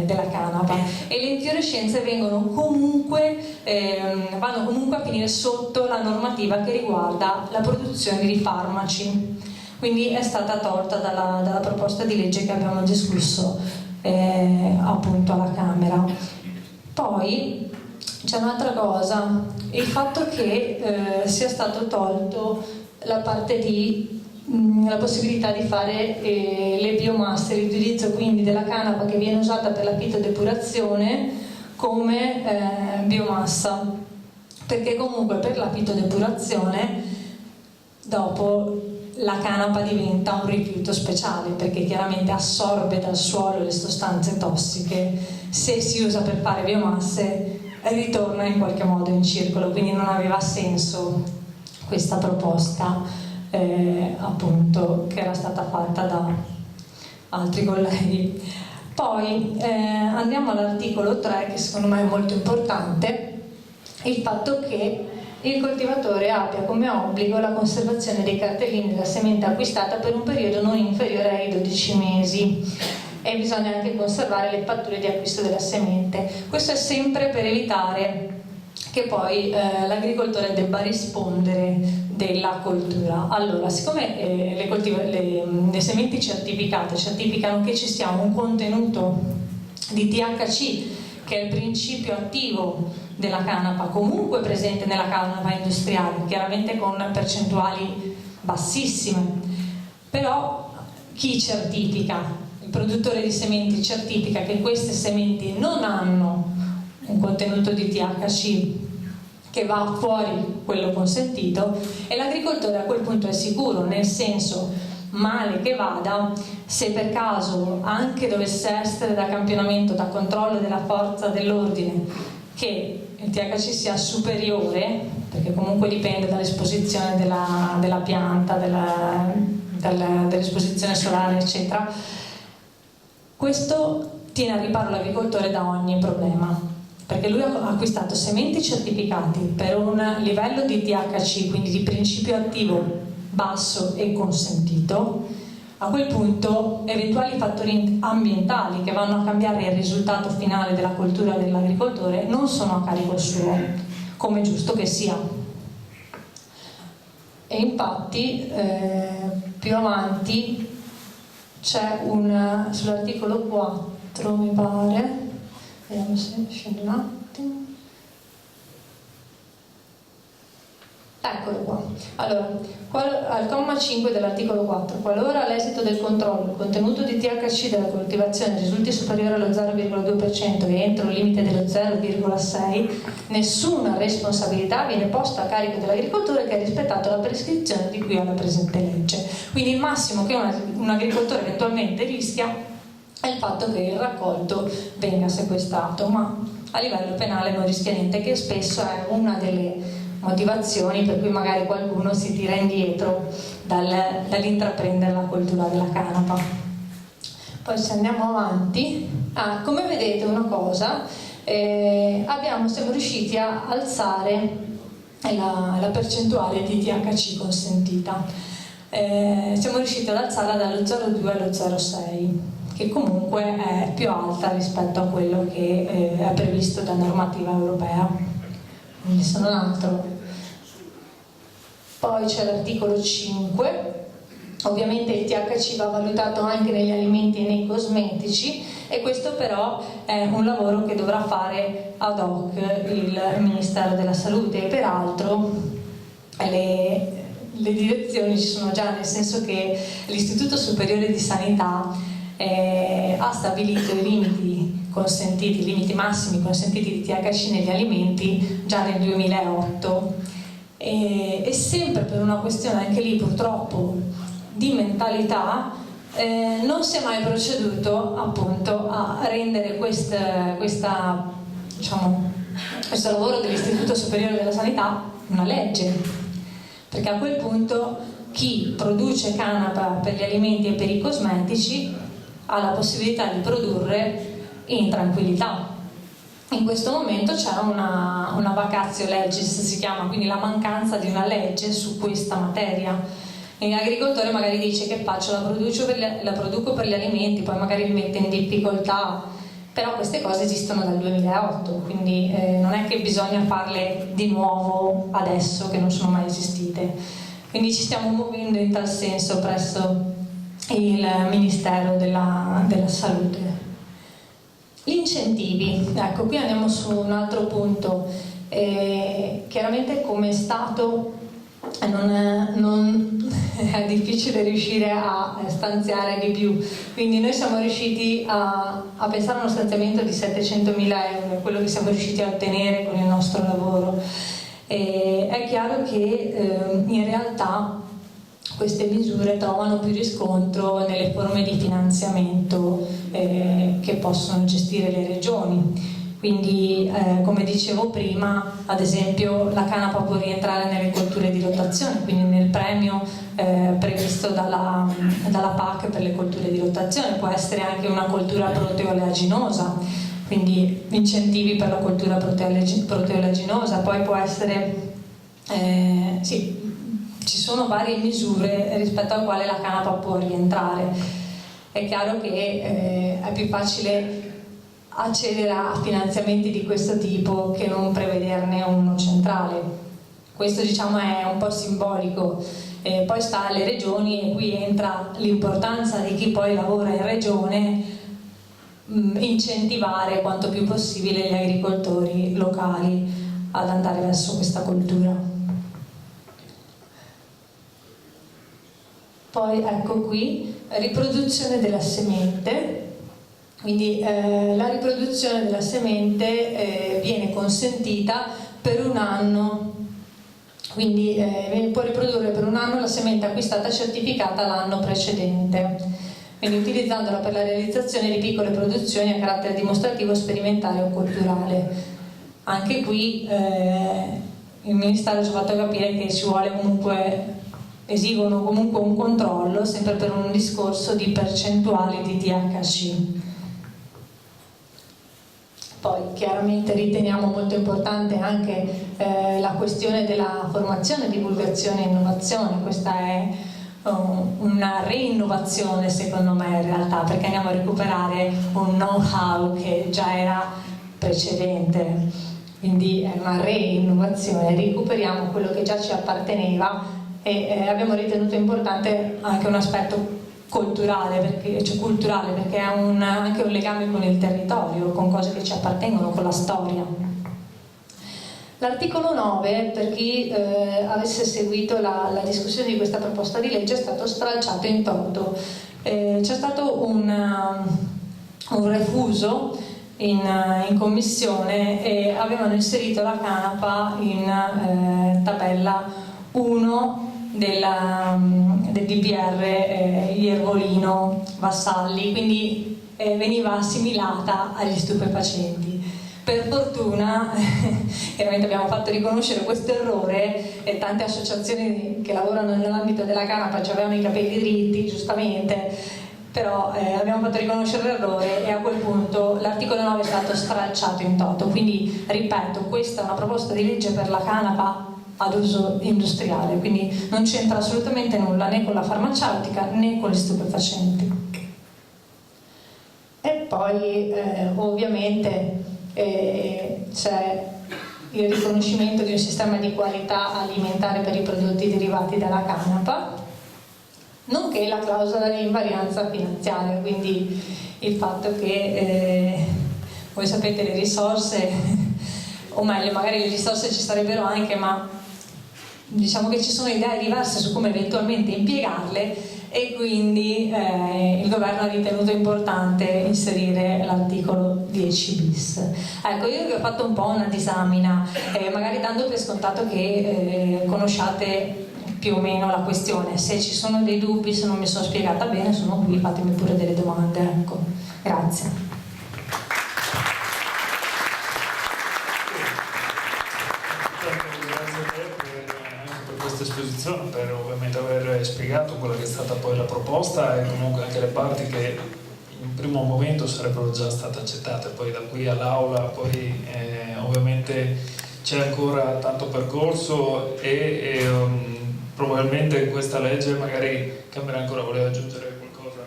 della canapa, e le infiorescenze vanno comunque a finire sotto la normativa che riguarda la produzione di farmaci, quindi è stata tolta dalla proposta di legge che abbiamo discusso appunto alla Camera. Poi c'è un'altra cosa, il fatto che sia stato tolto la parte di la possibilità di fare le biomasse, l'utilizzo quindi della canapa che viene usata per la fitodepurazione come biomassa, perché comunque per la fitodepurazione dopo la canapa diventa un rifiuto speciale, perché chiaramente assorbe dal suolo le sostanze tossiche. Se si usa per fare biomasse ritorna in qualche modo in circolo, quindi non aveva senso questa proposta appunto che era stata fatta da altri colleghi. Poi andiamo all'articolo 3, che secondo me è molto importante, il fatto che il coltivatore abbia come obbligo la conservazione dei cartellini della semente acquistata per un periodo non inferiore ai 12 mesi e bisogna anche conservare le fatture di acquisto della semente. Questo è sempre per evitare che poi l'agricoltore debba rispondere della coltura. Allora, siccome le sementi certificate certificano che ci sia un contenuto di THC, che è il principio attivo della canapa, comunque presente nella canapa industriale, chiaramente con percentuali bassime, però chi certifica? Il produttore di sementi certifica che queste sementi non hanno un contenuto di THC che va fuori quello consentito, e l'agricoltore a quel punto è sicuro, nel senso, male che vada, se per caso anche dovesse essere da campionamento, da controllo della forza dell'ordine, che il THC sia superiore, perché comunque dipende dall'esposizione della pianta, dell'esposizione solare, eccetera, questo tiene al riparo l'agricoltore da ogni problema, perché lui ha acquistato sementi certificati per un livello di THC, quindi di principio attivo basso e consentito. A quel punto eventuali fattori ambientali che vanno a cambiare il risultato finale della coltura dell'agricoltore non sono a carico suo, come è giusto che sia. E infatti più avanti c'è sull'articolo 4, mi pare, vediamo se scendo un attimo. Eccolo qua. Allora, al comma 5 dell'articolo 4, qualora all'esito del controllo il contenuto di THC della coltivazione risulti superiore allo 0,2% e entro il limite dello 0,6%, nessuna responsabilità viene posta a carico dell'agricoltore che ha rispettato la prescrizione di cui alla presente legge. Quindi il massimo che un agricoltore eventualmente rischia è il fatto che il raccolto venga sequestrato, ma a livello penale non rischia niente, che spesso è una delle motivazioni per cui magari qualcuno si tira indietro dall'intraprendere la coltura della canapa. Poi se andiamo avanti, come vedete una cosa, siamo riusciti a alzare la percentuale di THC consentita. siamo riusciti ad alzarla dallo 0,2 allo 0,6, che comunque è più alta rispetto a quello che è previsto da normativa europea. Quindi sono un altro. Poi c'è l'articolo 5. Ovviamente il THC va valutato anche negli alimenti e nei cosmetici, e questo però è un lavoro che dovrà fare ad hoc il Ministero della Salute, e peraltro le direzioni ci sono già, nel senso che l'Istituto Superiore di Sanità ha stabilito i limiti consentiti, i limiti massimi consentiti di THC negli alimenti già nel 2008, e sempre per una questione anche lì purtroppo di mentalità non si è mai proceduto appunto a rendere questo lavoro dell'Istituto Superiore della Sanità una legge, perché a quel punto chi produce canapa per gli alimenti e per i cosmetici ha la possibilità di produrre in tranquillità. In questo momento c'è una vacatio legis, si chiama, quindi la mancanza di una legge su questa materia. E l'agricoltore magari dice: che faccio, la produco per gli alimenti, poi magari li mette in difficoltà, però queste cose esistono dal 2008, quindi non è che bisogna farle di nuovo adesso, che non sono mai esistite. Quindi ci stiamo muovendo in tal senso presso il Ministero della Salute. Gli incentivi, ecco, qui andiamo su un altro punto. Chiaramente come Stato è difficile riuscire a stanziare di più, quindi noi siamo riusciti a pensare a uno stanziamento di 700.000 euro, quello che siamo riusciti a ottenere con il nostro lavoro. È chiaro che in realtà queste misure trovano più riscontro nelle forme di finanziamento che possono gestire le regioni. Quindi, come dicevo prima, ad esempio la canapa può rientrare nelle colture di rotazione, quindi nel premio previsto dalla PAC per le colture di rotazione. Può essere anche una coltura proteolaginosa, quindi incentivi per la coltura proteolaginosa. Poi può essere, ci sono varie misure rispetto al quale la canapa può rientrare. È chiaro che è più facile accedere a finanziamenti di questo tipo che non prevederne uno centrale. Questo, diciamo, è un po' simbolico. Poi sta alle regioni, e qui entra l'importanza di chi poi lavora in regione, incentivare quanto più possibile gli agricoltori locali ad andare verso questa coltura. Poi ecco qui, riproduzione della semente. Quindi la riproduzione della semente viene consentita per un anno, quindi può riprodurre per un anno la semente acquistata e certificata l'anno precedente, quindi utilizzandola per la realizzazione di piccole produzioni a carattere dimostrativo, sperimentale o culturale. Anche qui il Ministero ci ha fatto capire che ci vuole comunque, esigono comunque un controllo, sempre per un discorso di percentuali di THC. Poi chiaramente riteniamo molto importante anche la questione della formazione, divulgazione e innovazione. Questa è una reinnovazione secondo me in realtà, perché andiamo a recuperare un know-how che già era precedente, quindi è una reinnovazione, recuperiamo quello che già ci apparteneva, e abbiamo ritenuto importante anche un aspetto culturale, perché è anche un legame con il territorio, con cose che ci appartengono, con la storia. L'articolo 9, per chi avesse seguito la discussione di questa proposta di legge, è stato stralciato in toto. C'è stato un refuso in commissione, e avevano inserito la canapa in tabella 1 del DPR Iervolino Vassalli, quindi veniva assimilata agli stupefacenti. Per fortuna chiaramente abbiamo fatto riconoscere questo errore, e tante associazioni che lavorano nell'ambito della canapa ci avevano i capelli dritti, giustamente, però abbiamo fatto riconoscere l'errore, e a quel punto l'articolo 9 è stato stralciato in toto. Quindi ripeto, questa è una proposta di legge per la canapa ad uso industriale, quindi non c'entra assolutamente nulla né con la farmaceutica né con gli stupefacenti. E poi ovviamente c'è il riconoscimento di un sistema di qualità alimentare per i prodotti derivati dalla canapa, nonché la clausola di invarianza finanziaria, quindi il fatto che voi sapete le risorse, o meglio magari le risorse ci sarebbero anche, ma diciamo che ci sono idee diverse su come eventualmente impiegarle, e quindi il governo ha ritenuto importante inserire l'articolo 10 bis. Ecco, io vi ho fatto un po' una disamina, magari dando per scontato che conosciate più o meno la questione. Se ci sono dei dubbi, se non mi sono spiegata bene, sono qui, fatemi pure delle domande. Ecco. Grazie. Esposizione, per ovviamente aver spiegato quella che è stata poi la proposta e comunque anche le parti che in primo momento sarebbero già state accettate, poi da qui all'aula poi ovviamente c'è ancora tanto percorso e probabilmente questa legge magari cambierà ancora. Voleva aggiungere qualcosa?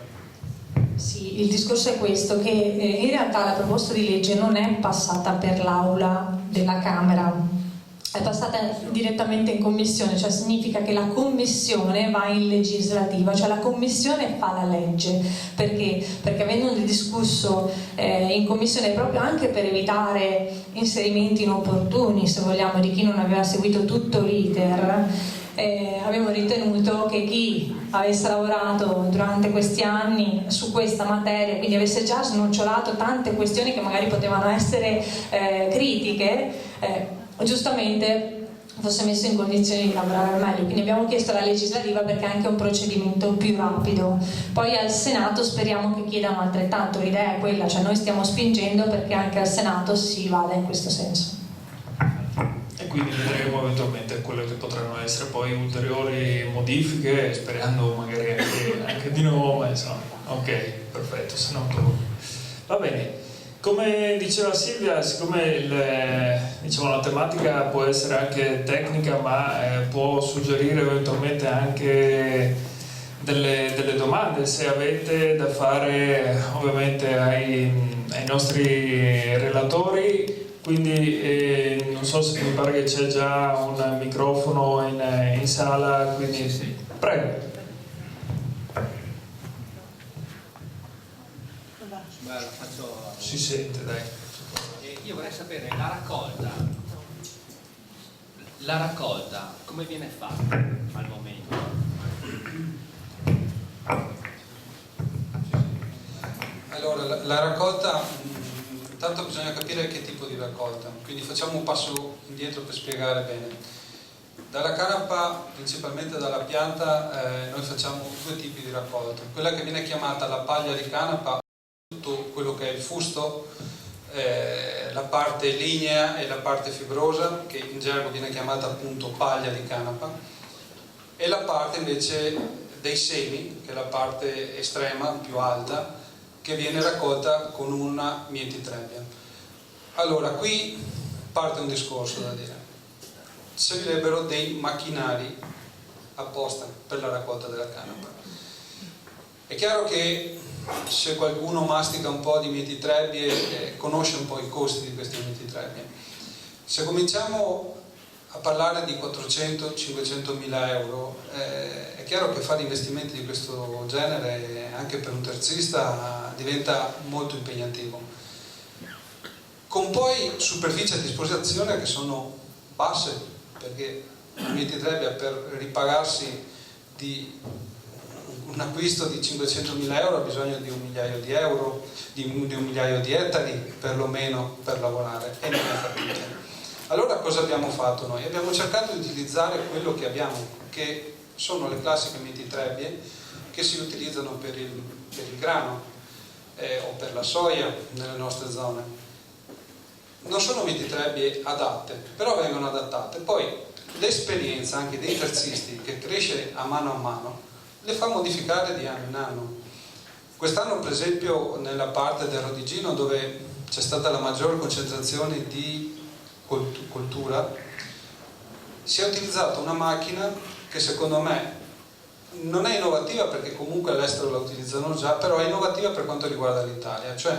Sì, il discorso è questo, che in realtà la proposta di legge non è passata per l'aula della Camera, è passata direttamente in commissione, cioè significa che la commissione va in legislativa, cioè la commissione fa la legge. Perché? Perché avendo discusso in commissione, proprio anche per evitare inserimenti inopportuni, se vogliamo, di chi non aveva seguito tutto l'iter, abbiamo ritenuto che chi avesse lavorato durante questi anni su questa materia, quindi avesse già snocciolato tante questioni che magari potevano essere critiche, giustamente fosse messo in condizioni di lavorare al meglio. Quindi abbiamo chiesto la legislativa perché è anche un procedimento più rapido. Poi al Senato speriamo che chiedano altrettanto, l'idea è quella, cioè noi stiamo spingendo perché anche al Senato si vada in questo senso. E quindi vedremo eventualmente quelle che potranno essere poi ulteriori modifiche, sperando magari anche di nuovo, ma insomma, ok, perfetto, se no va bene. Come diceva Silvia, siccome diciamo, la tematica può essere anche tecnica, ma può suggerire eventualmente anche delle domande, se avete da fare ovviamente ai nostri relatori, quindi non so se mi pare che c'è già un microfono in sala, quindi sì. Prego. Si sente, dai. Io vorrei sapere la raccolta come viene fatta al momento? Allora, la raccolta, intanto bisogna capire che tipo di raccolta, quindi facciamo un passo indietro per spiegare bene. Dalla canapa, principalmente dalla pianta, noi facciamo due tipi di raccolta. Quella che viene chiamata la paglia di canapa, tutto quello che è il fusto, la parte lignea e la parte fibrosa, che in gergo viene chiamata appunto paglia di canapa, e la parte invece dei semi, che è la parte estrema, più alta, che viene raccolta con una mietitrebbia. Allora, qui parte un discorso da dire. Servirebbero dei macchinari apposta per la raccolta della canapa. È chiaro che se qualcuno mastica un po' di mietitrebbie conosce un po' i costi di queste mietitrebbie. Se cominciamo a parlare di 400-500 mila euro, è chiaro che fare investimenti di questo genere anche per un terzista diventa molto impegnativo, con poi superfici a disposizione che sono basse, perché la mietitrebbia per ripagarsi di un acquisto di 500.000 euro ha bisogno di 1 migliaio di euro, di 1 migliaio di ettari perlomeno per lavorare, e non è fattibile. Allora cosa abbiamo fatto noi? Abbiamo cercato di utilizzare quello che abbiamo, che sono le classiche mietitrebbie che si utilizzano per il grano o per la soia nelle nostre zone. Non sono mietitrebbie adatte, però vengono adattate. Poi l'esperienza anche dei terzisti, che cresce a mano, le fa modificare di anno in anno. Quest'anno per esempio nella parte del Rodigino, dove c'è stata la maggiore concentrazione di coltura, si è utilizzata una macchina che secondo me non è innovativa, perché comunque all'estero la utilizzano già, però è innovativa per quanto riguarda l'Italia, cioè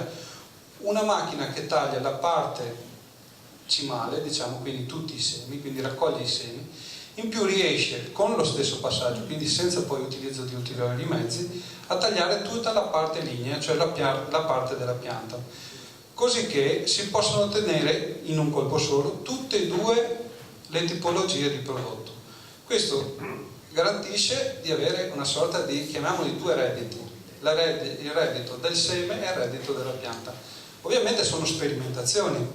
una macchina che taglia la parte cimale, diciamo, quindi tutti i semi, quindi raccoglie i semi, in più riesce con lo stesso passaggio, quindi senza poi utilizzo di ulteriori mezzi, a tagliare tutta la parte lignea, cioè la parte della pianta, così che si possono ottenere in un colpo solo tutte e due le tipologie di prodotto. Questo garantisce di avere una sorta di, chiamiamoli, due redditi, il reddito del seme e il reddito della pianta. Ovviamente sono sperimentazioni.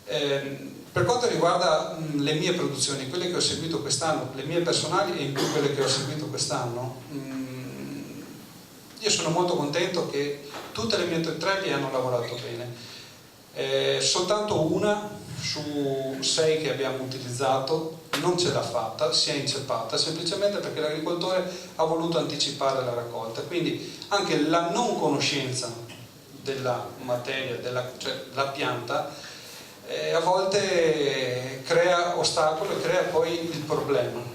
Per quanto riguarda le mie produzioni, quelle che ho seguito quest'anno, le mie personali e in più quelle che ho seguito quest'anno, io sono molto contento che tutte le mie trebbie hanno lavorato bene. Soltanto una su 6 che abbiamo utilizzato non ce l'ha fatta, si è inceppata, semplicemente perché l'agricoltore ha voluto anticipare la raccolta. Quindi anche la non conoscenza della materia, cioè la pianta, a volte crea ostacolo e crea poi il problema.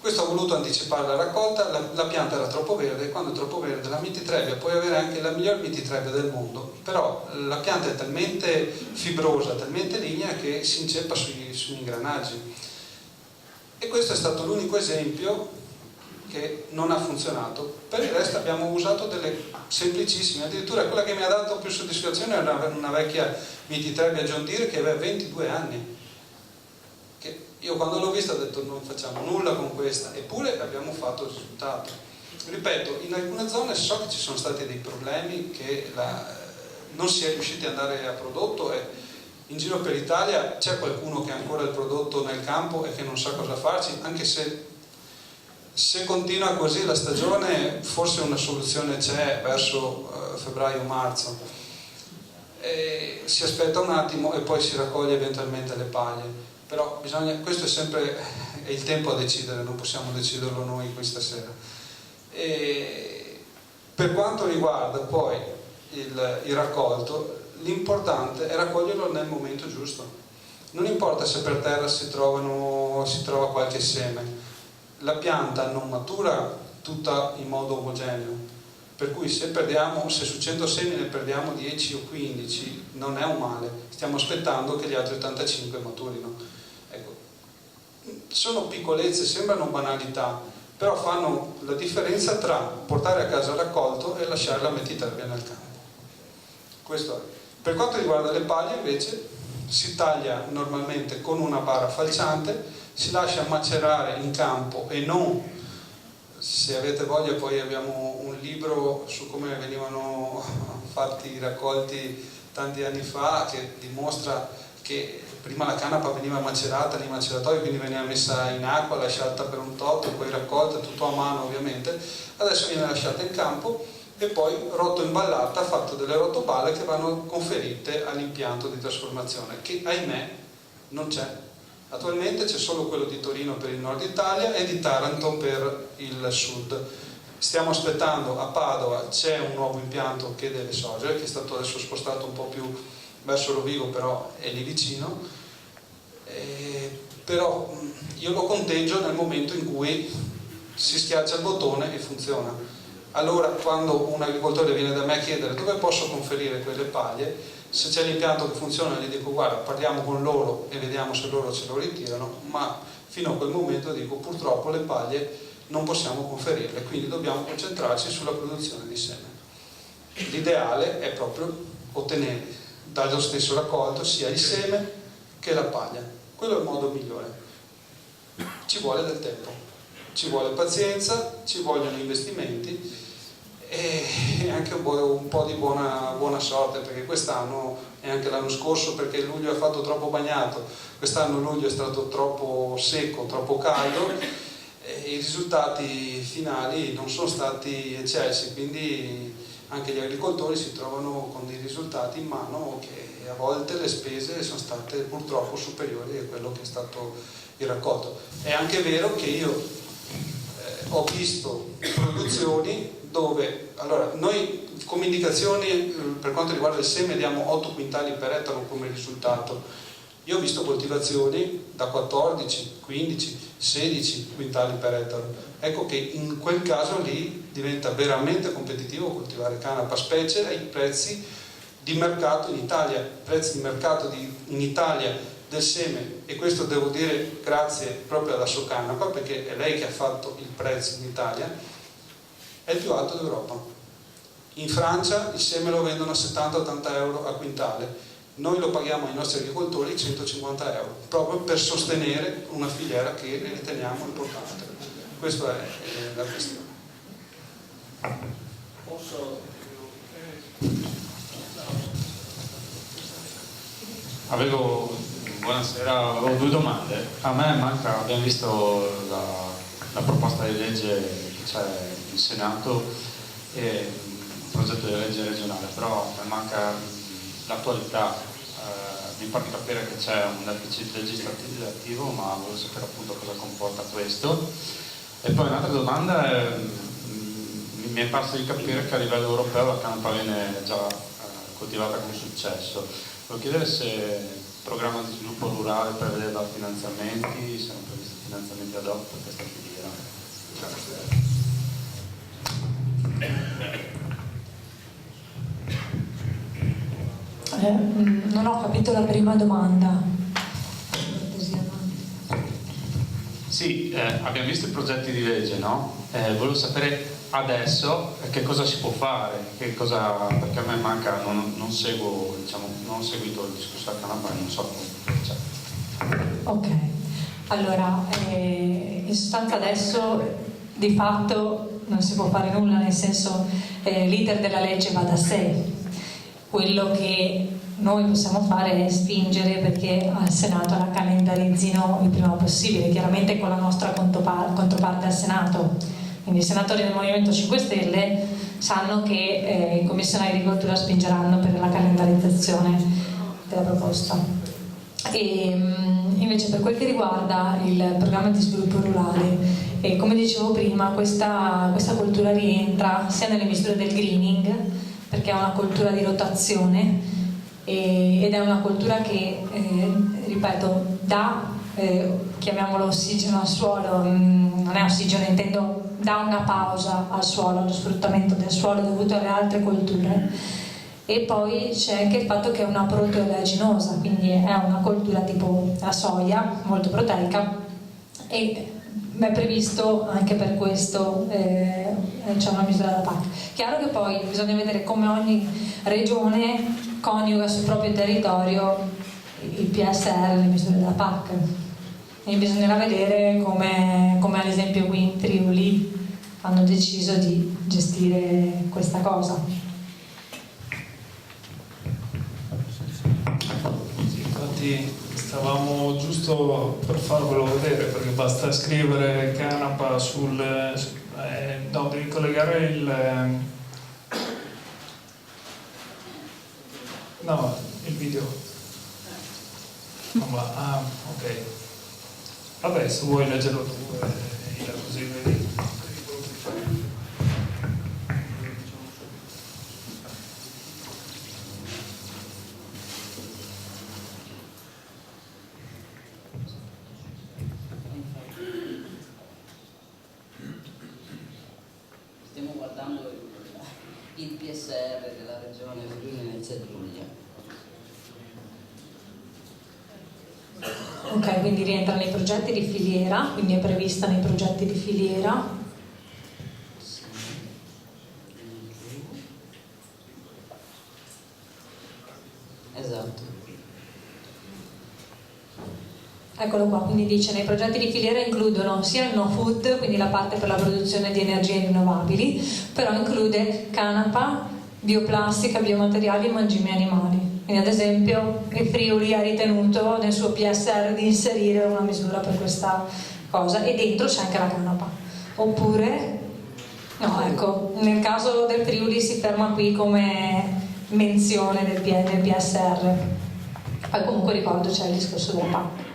Questo ha voluto anticipare la raccolta, la pianta era troppo verde, e quando è troppo verde la mititrebbia, puoi avere anche la miglior mititrebbia del mondo, però la pianta è talmente fibrosa, talmente lignea che si inceppa sugli ingranaggi. E questo è stato l'unico esempio che non ha funzionato. Per il resto abbiamo usato delle semplicissime, addirittura quella che mi ha dato più soddisfazione era una vecchia mititrebbia John Deere che aveva 22 anni, che io quando l'ho vista ho detto non facciamo nulla con questa, eppure abbiamo fatto il risultato. Ripeto, in alcune zone so che ci sono stati dei problemi, che non si è riusciti ad andare a prodotto, e in giro per l'Italia c'è qualcuno che ha ancora il prodotto nel campo e che non sa cosa farci, anche se continua così la stagione forse una soluzione c'è verso febbraio-marzo. Si aspetta un attimo e poi si raccoglie eventualmente le paglie, però questo è sempre il tempo a decidere, non possiamo deciderlo noi questa sera. Per quanto riguarda poi il raccolto, l'importante è raccoglierlo nel momento giusto. Non importa se per terra si trova qualche seme, la pianta non matura tutta in modo omogeneo, per cui se su 100 semi ne perdiamo 10 o 15 non è un male, stiamo aspettando che gli altri 85 maturino. Ecco, sono piccolezze, sembrano banalità, però fanno la differenza tra portare a casa il raccolto e lasciare la mititrebbia nel campo. Questo è. Per quanto riguarda le paglie invece si taglia normalmente con una bara falciante, si lascia macerare in campo e non, se avete voglia poi abbiamo un libro su come venivano fatti i raccolti tanti anni fa che dimostra che prima la canapa veniva macerata nei maceratoi, quindi veniva messa in acqua, lasciata per un tot, poi raccolta, tutto a mano ovviamente, adesso viene lasciata in campo e poi rotto in ballata, fatto delle rotoballe che vanno conferite all'impianto di trasformazione, che ahimè non c'è. Attualmente c'è solo quello di Torino per il nord Italia e di Taranto per il sud. Stiamo aspettando, a Padova c'è un nuovo impianto che deve sorgere, che è stato adesso spostato un po' più verso Rovigo, però è lì vicino. Però io lo conteggio nel momento in cui si schiaccia il bottone e funziona. Allora quando un agricoltore viene da me a chiedere dove posso conferire quelle paglie, se c'è l'impianto che funziona gli dico guarda, parliamo con loro e vediamo se loro ce lo ritirano, ma fino a quel momento dico purtroppo le paglie non possiamo conferirle, quindi dobbiamo concentrarci sulla produzione di seme. L'ideale è proprio ottenere dallo stesso raccolto sia il seme che la paglia, quello è il modo migliore. Ci vuole del tempo, ci vuole pazienza, ci vogliono investimenti e anche un po' di buona sorte, perché quest'anno e anche l'anno scorso, perché luglio è fatto troppo bagnato, quest'anno luglio è stato troppo secco, troppo caldo e i risultati finali non sono stati eccelsi, quindi anche gli agricoltori si trovano con dei risultati in mano che a volte le spese sono state purtroppo superiori a quello che è stato il raccolto. È anche vero che io ho visto produzioni dove, allora, noi come indicazioni per quanto riguarda il seme diamo 8 quintali per ettaro come risultato. Io ho visto coltivazioni da 14, 15, 16 quintali per ettaro. Ecco che in quel caso lì diventa veramente competitivo coltivare canapa, specie ai prezzi di mercato in Italia. Prezzi di mercato in Italia del seme, e questo devo dire grazie proprio alla Socanapa, perché è lei che ha fatto il prezzo in Italia, è il più alto d'Europa. In Francia il seme lo vendono a 70-80 euro a quintale, noi lo paghiamo ai nostri agricoltori 150 euro, proprio per sostenere una filiera che riteniamo importante. Questa è la questione. Buonasera, avevo due domande. A me manca, abbiamo visto la proposta di legge che c'è in Senato e il progetto di legge regionale, però mi manca l'attualità. Mi pare capire che c'è un deficit legislativo, ma volevo sapere appunto cosa comporta questo. E poi un'altra domanda è, mi è parso di capire che a livello europeo la canapa viene già coltivata con successo. Volevo chiedere se il programma di sviluppo rurale prevedeva finanziamenti, se erano previsti finanziamenti ad hoc per questa filiera. Non ho capito la prima domanda. Sì, abbiamo visto i progetti di legge, no? Volevo sapere adesso che cosa si può fare, perché a me manca, non seguo, diciamo, non ho seguito il discorso della canapa e non so come c'è. Ok, allora in sostanza adesso di fatto non si può fare nulla, nel senso l'iter della legge va da sé. Quello che noi possiamo fare è spingere perché al Senato la calendarizzino il prima possibile, chiaramente con la nostra controparte al Senato. Quindi i senatori del Movimento 5 Stelle sanno che in Commissione Agricoltura spingeranno per la calendarizzazione della proposta. E invece per quel che riguarda il programma di sviluppo rurale, come dicevo prima, questa coltura rientra sia nelle misure del greening, perché è una coltura di rotazione ed è una coltura che, ripeto, dà, chiamiamolo ossigeno al suolo, non è ossigeno, intendo, dà una pausa al suolo, allo sfruttamento del suolo dovuto alle altre colture. E poi c'è anche il fatto che è una proteolaginosa, quindi è una coltura tipo la soia, molto proteica, e è previsto anche per questo c'è una misura da PAC. Chiaro che poi bisogna vedere come ogni regione coniuga sul proprio territorio il PSR, le misure della PAC. E bisognerà vedere come ad esempio qui in Friuli hanno deciso di gestire questa cosa. Sì, infatti stavamo giusto per farvelo vedere, perché basta scrivere canapa no, devi collegare il video. Non va. Ah, ok. Vabbè, se vuoi leggerlo tu, così vedi. Stiamo guardando il PSR della regione Friuli Venezia Giulia. Ok, quindi rientra nei progetti di filiera, quindi è prevista nei progetti di filiera. Esatto. Eccolo qua, quindi dice nei progetti di filiera includono sia il no food, quindi la parte per la produzione di energie rinnovabili, però include canapa, bioplastica, biomateriali e mangimi animali. Quindi ad esempio il Friuli ha ritenuto nel suo PSR di inserire una misura per questa cosa e dentro c'è anche la canapa. Oppure, no, ecco, nel caso del Friuli si ferma qui come menzione del PSR. Poi comunque ricordo c'è il discorso della PAC.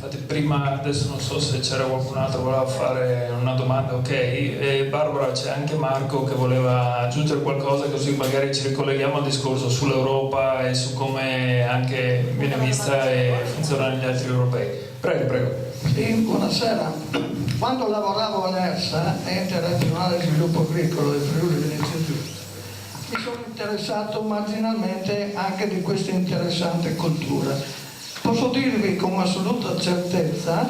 Infatti prima, adesso non so se c'era qualcun altro che voleva fare una domanda, ok, e Barbara, c'è anche Marco che voleva aggiungere qualcosa, così magari ci ricolleghiamo al discorso sull'Europa e su come anche viene vista e funziona negli altri europei. Prego. Sì, buonasera. Quando lavoravo all'ERSA, Ente Regionale di Sviluppo Agricolo del Friuli Venezia Giulia, mi sono interessato marginalmente anche di questa interessante cultura. Posso dirvi con assoluta certezza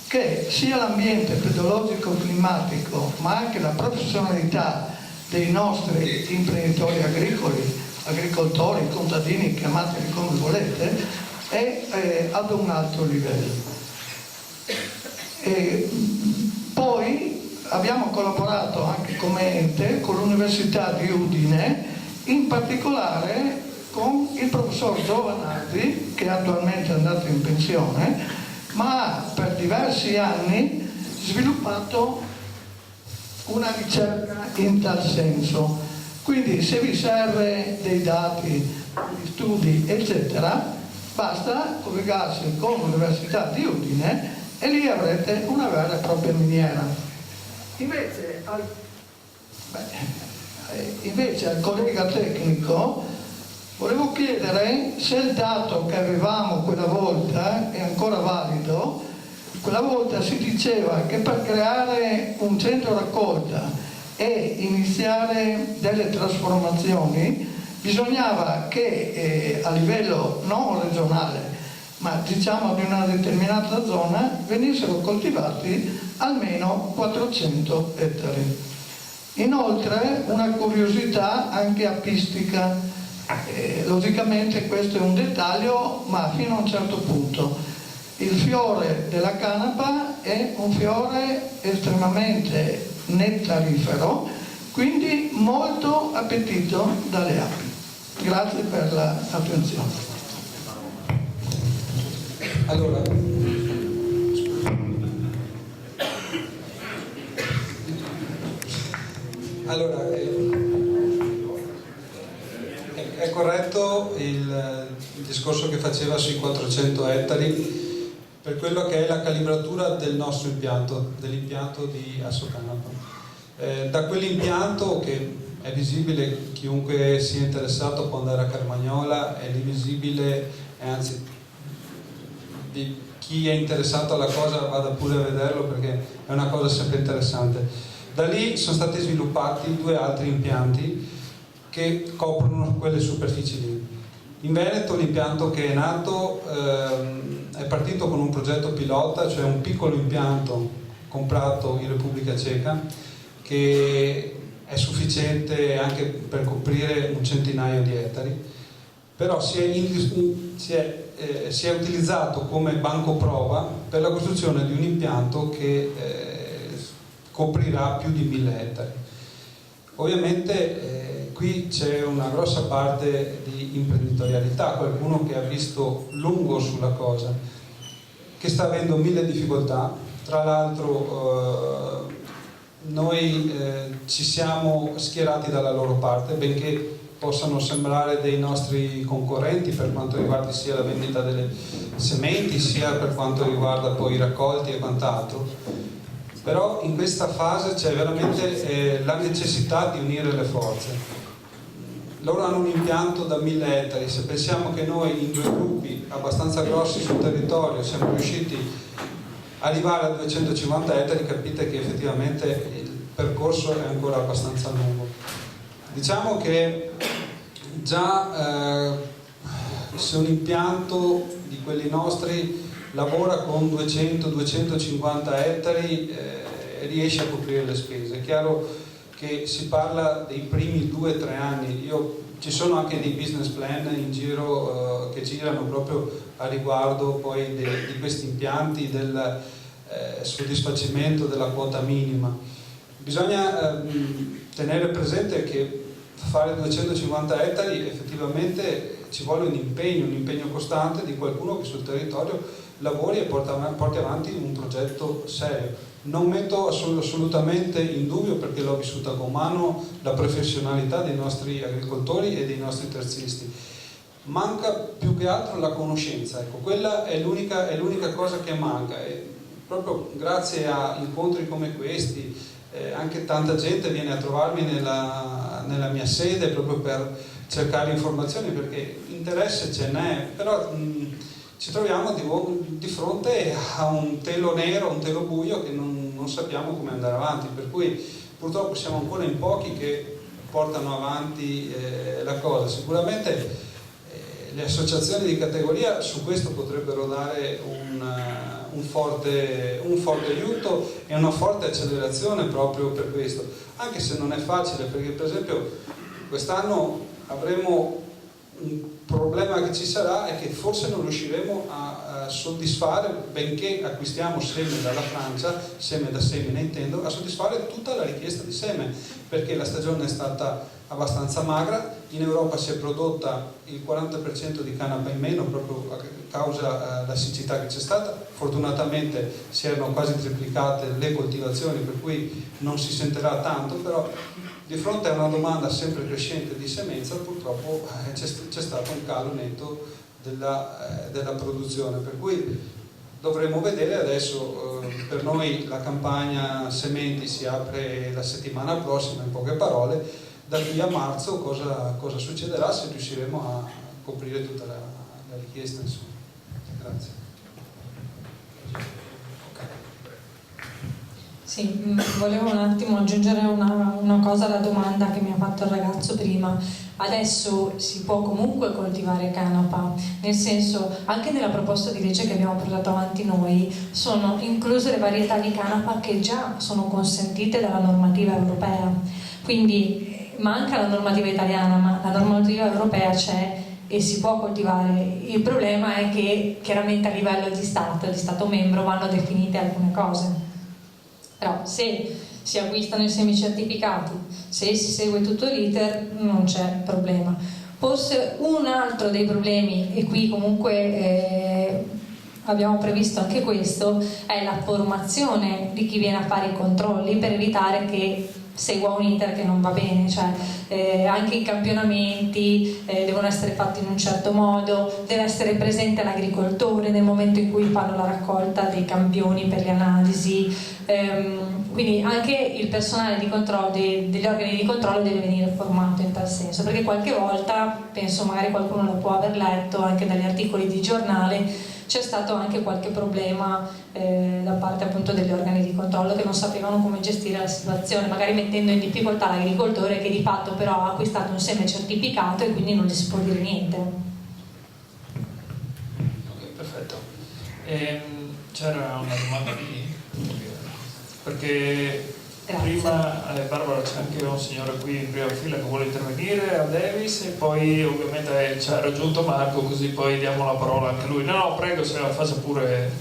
che sia l'ambiente pedologico-climatico, ma anche la professionalità dei nostri imprenditori agricoli, agricoltori, contadini, chiamateli come volete, è ad un alto livello. E poi abbiamo collaborato anche come ente con l'Università di Udine, in particolare con il professor Giovanardi, che attualmente è andato in pensione, ma ha per diversi anni sviluppato una ricerca in tal senso. Quindi se vi serve dei dati, studi, eccetera, basta collegarsi con l'Università di Udine e lì avrete una vera e propria miniera. Invece al collega tecnico volevo chiedere se il dato che avevamo quella volta è ancora valido. Quella volta si diceva che per creare un centro raccolta e iniziare delle trasformazioni bisognava che a livello non regionale, ma diciamo di una determinata zona, venissero coltivati almeno 400 ettari. Inoltre una curiosità anche apistica. Logicamente questo è un dettaglio, ma fino a un certo punto. Il fiore della canapa è un fiore estremamente nettarifero, quindi molto appetito dalle api. Grazie per l'attenzione. Allora, è corretto il discorso che faceva sui 400 ettari per quello che è la calibratura del nostro impianto, dell'impianto di Assocanapa. Da quell'impianto, che è visibile, chiunque sia interessato può andare a Carmagnola, è lì visibile, anzi di chi è interessato alla cosa vada pure a vederlo perché è una cosa sempre interessante. Da lì sono stati sviluppati 2 altri impianti che coprono quelle superfici lì. In Veneto l'impianto che è nato è partito con un progetto pilota, cioè un piccolo impianto comprato in Repubblica Ceca che è sufficiente anche per coprire un centinaio di ettari, però si è utilizzato come banco prova per la costruzione di un impianto che coprirà più di 1000 ettari. Ovviamente qui c'è una grossa parte di imprenditorialità, qualcuno che ha visto lungo sulla cosa, che sta avendo 1000 difficoltà. Tra l'altro noi ci siamo schierati dalla loro parte, benché possano sembrare dei nostri concorrenti per quanto riguarda sia la vendita delle sementi, sia per quanto riguarda poi i raccolti e quant'altro. Però in questa fase c'è veramente la necessità di unire le forze. Loro hanno un impianto da 1000 ettari, se pensiamo che noi in 2 gruppi abbastanza grossi sul territorio siamo riusciti ad arrivare a 250 ettari, capite che effettivamente il percorso è ancora abbastanza lungo. Diciamo che già se un impianto di quelli nostri lavora con 200-250 ettari riesce a coprire le spese. È chiaro che si parla dei primi 2-3 anni. Ci sono anche dei business plan in giro che girano proprio a riguardo poi di questi impianti, del soddisfacimento della quota minima. Bisogna tenere presente che fare 250 ettari effettivamente ci vuole un impegno costante di qualcuno che sul territorio lavori e porti avanti un progetto serio. Non metto assolutamente in dubbio, perché l'ho vissuta con mano, la professionalità dei nostri agricoltori e dei nostri terzisti, manca più che altro la conoscenza, ecco, quella è l'unica cosa che manca, e proprio grazie a incontri come questi anche tanta gente viene a trovarmi nella mia sede proprio per cercare informazioni, perché interesse ce n'è, però ci troviamo di fronte a un telo nero, un telo buio che non sappiamo come andare avanti, per cui purtroppo siamo ancora in pochi che portano avanti la cosa. Sicuramente le associazioni di categoria su questo potrebbero dare un forte aiuto e una forte accelerazione proprio per questo, anche se non è facile, perché per esempio quest'anno avremo un problema che ci sarà, è che forse non riusciremo a soddisfare, benché acquistiamo seme dalla Francia, seme da semina intendo, a soddisfare tutta la richiesta di seme, perché la stagione è stata abbastanza magra, in Europa si è prodotta il 40% di canapa in meno proprio a causa della siccità che c'è stata, fortunatamente si erano quasi triplicate le coltivazioni, per cui non si sentirà tanto, però di fronte a una domanda sempre crescente di semenza purtroppo c'è stato un calo netto della produzione, per cui dovremo vedere adesso. Per noi la campagna sementi si apre la settimana prossima, in poche parole, da qui a marzo cosa succederà, se riusciremo a coprire tutta la richiesta, insomma. Grazie. Sì, volevo un attimo aggiungere una cosa alla domanda che mi ha fatto il ragazzo prima. Adesso si può comunque coltivare canapa, nel senso, anche nella proposta di legge che abbiamo portato avanti noi sono incluse le varietà di canapa che già sono consentite dalla normativa europea, quindi manca la normativa italiana, ma la normativa europea c'è e si può coltivare. Il problema è che chiaramente a livello di Stato membro vanno definite alcune cose. Però se si acquistano i semi certificati, se si segue tutto l'iter, non c'è problema. Forse un altro dei problemi, e qui comunque abbiamo previsto anche questo, è la formazione di chi viene a fare i controlli, per evitare che segua un iter che non va bene, cioè anche i campionamenti devono essere fatti in un certo modo, deve essere presente l'agricoltore nel momento in cui fanno la raccolta dei campioni per le analisi, quindi anche il personale di controllo degli organi di controllo deve venire formato in tal senso, perché qualche volta, penso magari qualcuno lo può aver letto anche dagli articoli di giornale, c'è stato anche qualche problema da parte appunto degli organi di controllo che non sapevano come gestire la situazione, magari mettendo in difficoltà l'agricoltore che di fatto però ha acquistato un seme certificato e quindi non gli si può dire niente. Ok, perfetto. C'era una domanda lì? Perché Grazie. prima Barbara, c'è anche un signore qui in prima fila che vuole intervenire, a Davis, e poi ovviamente ci ha raggiunto Marco, così poi diamo la parola anche a lui. No, prego, se la faccia pure.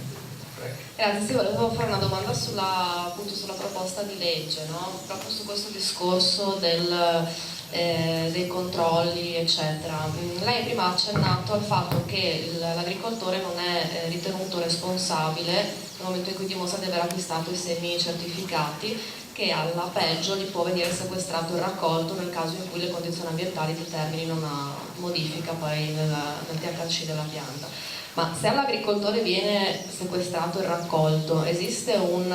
Prego. Grazie, sì, volevo fare una domanda appunto sulla proposta di legge, no? Proprio su questo discorso dei controlli, eccetera. Lei prima ha accennato al fatto che l'agricoltore non è ritenuto responsabile nel momento in cui dimostra di aver acquistato i semi certificati, che alla peggio gli può venire sequestrato il raccolto nel caso in cui le condizioni ambientali determinino una modifica poi nel THC della pianta. Ma se all'agricoltore viene sequestrato il raccolto, esiste un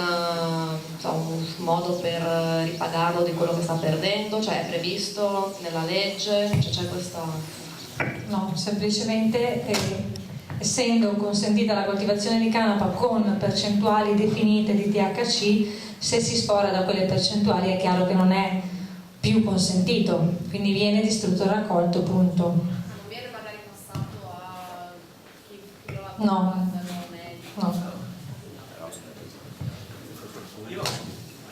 modo per ripagarlo di quello che sta perdendo? Cioè è previsto nella legge? Cioè, c'è questa... No, semplicemente essendo consentita la coltivazione di canapa con percentuali definite di THC, se si sfora da quelle percentuali è chiaro che non è più consentito, quindi viene distrutto il raccolto, punto. Non viene magari passato a chi lo ha No. Io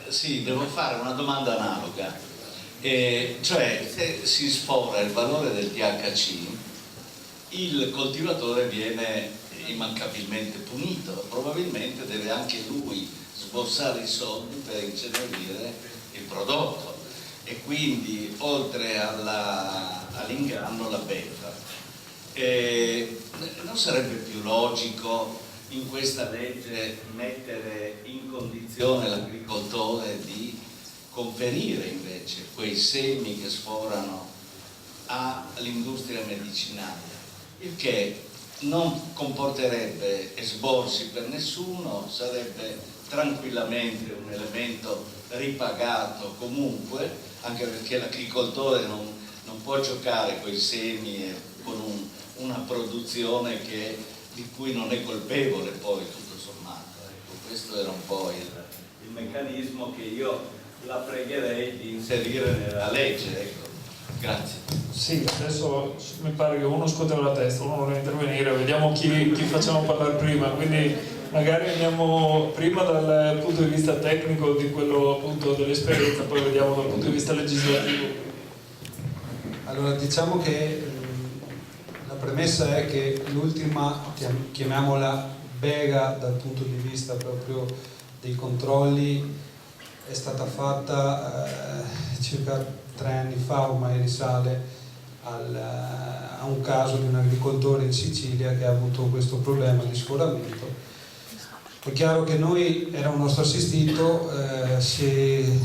sì, devo fare una domanda analoga, cioè se si sfora il valore del THC, il coltivatore viene immancabilmente punito, probabilmente deve anche lui sborsare i soldi per incenerire il prodotto e quindi oltre all'inganno la beffa. Non sarebbe più logico in questa legge mettere in condizione l'agricoltore di conferire invece quei semi che sforano all'industria medicinale? il che non comporterebbe esborsi per nessuno, sarebbe tranquillamente un elemento ripagato comunque, anche perché l'agricoltore non può giocare con i semi e con una produzione di cui non è colpevole poi tutto sommato. Ecco, questo era un po' il meccanismo che io la pregherei di inserire nella legge. Ecco. Grazie. Sì, adesso mi pare che uno scuoteva la testa, uno vuole intervenire, vediamo chi facciamo parlare prima, quindi magari andiamo prima dal punto di vista tecnico di quello appunto dell'esperienza, poi vediamo dal punto di vista legislativo. Allora, diciamo che la premessa è che l'ultima, chiamiamola bega dal punto di vista proprio dei controlli, è stata fatta circa 3 anni fa, ormai risale a un caso di un agricoltore in Sicilia che ha avuto questo problema di sforamento. È chiaro che noi era un nostro assistito,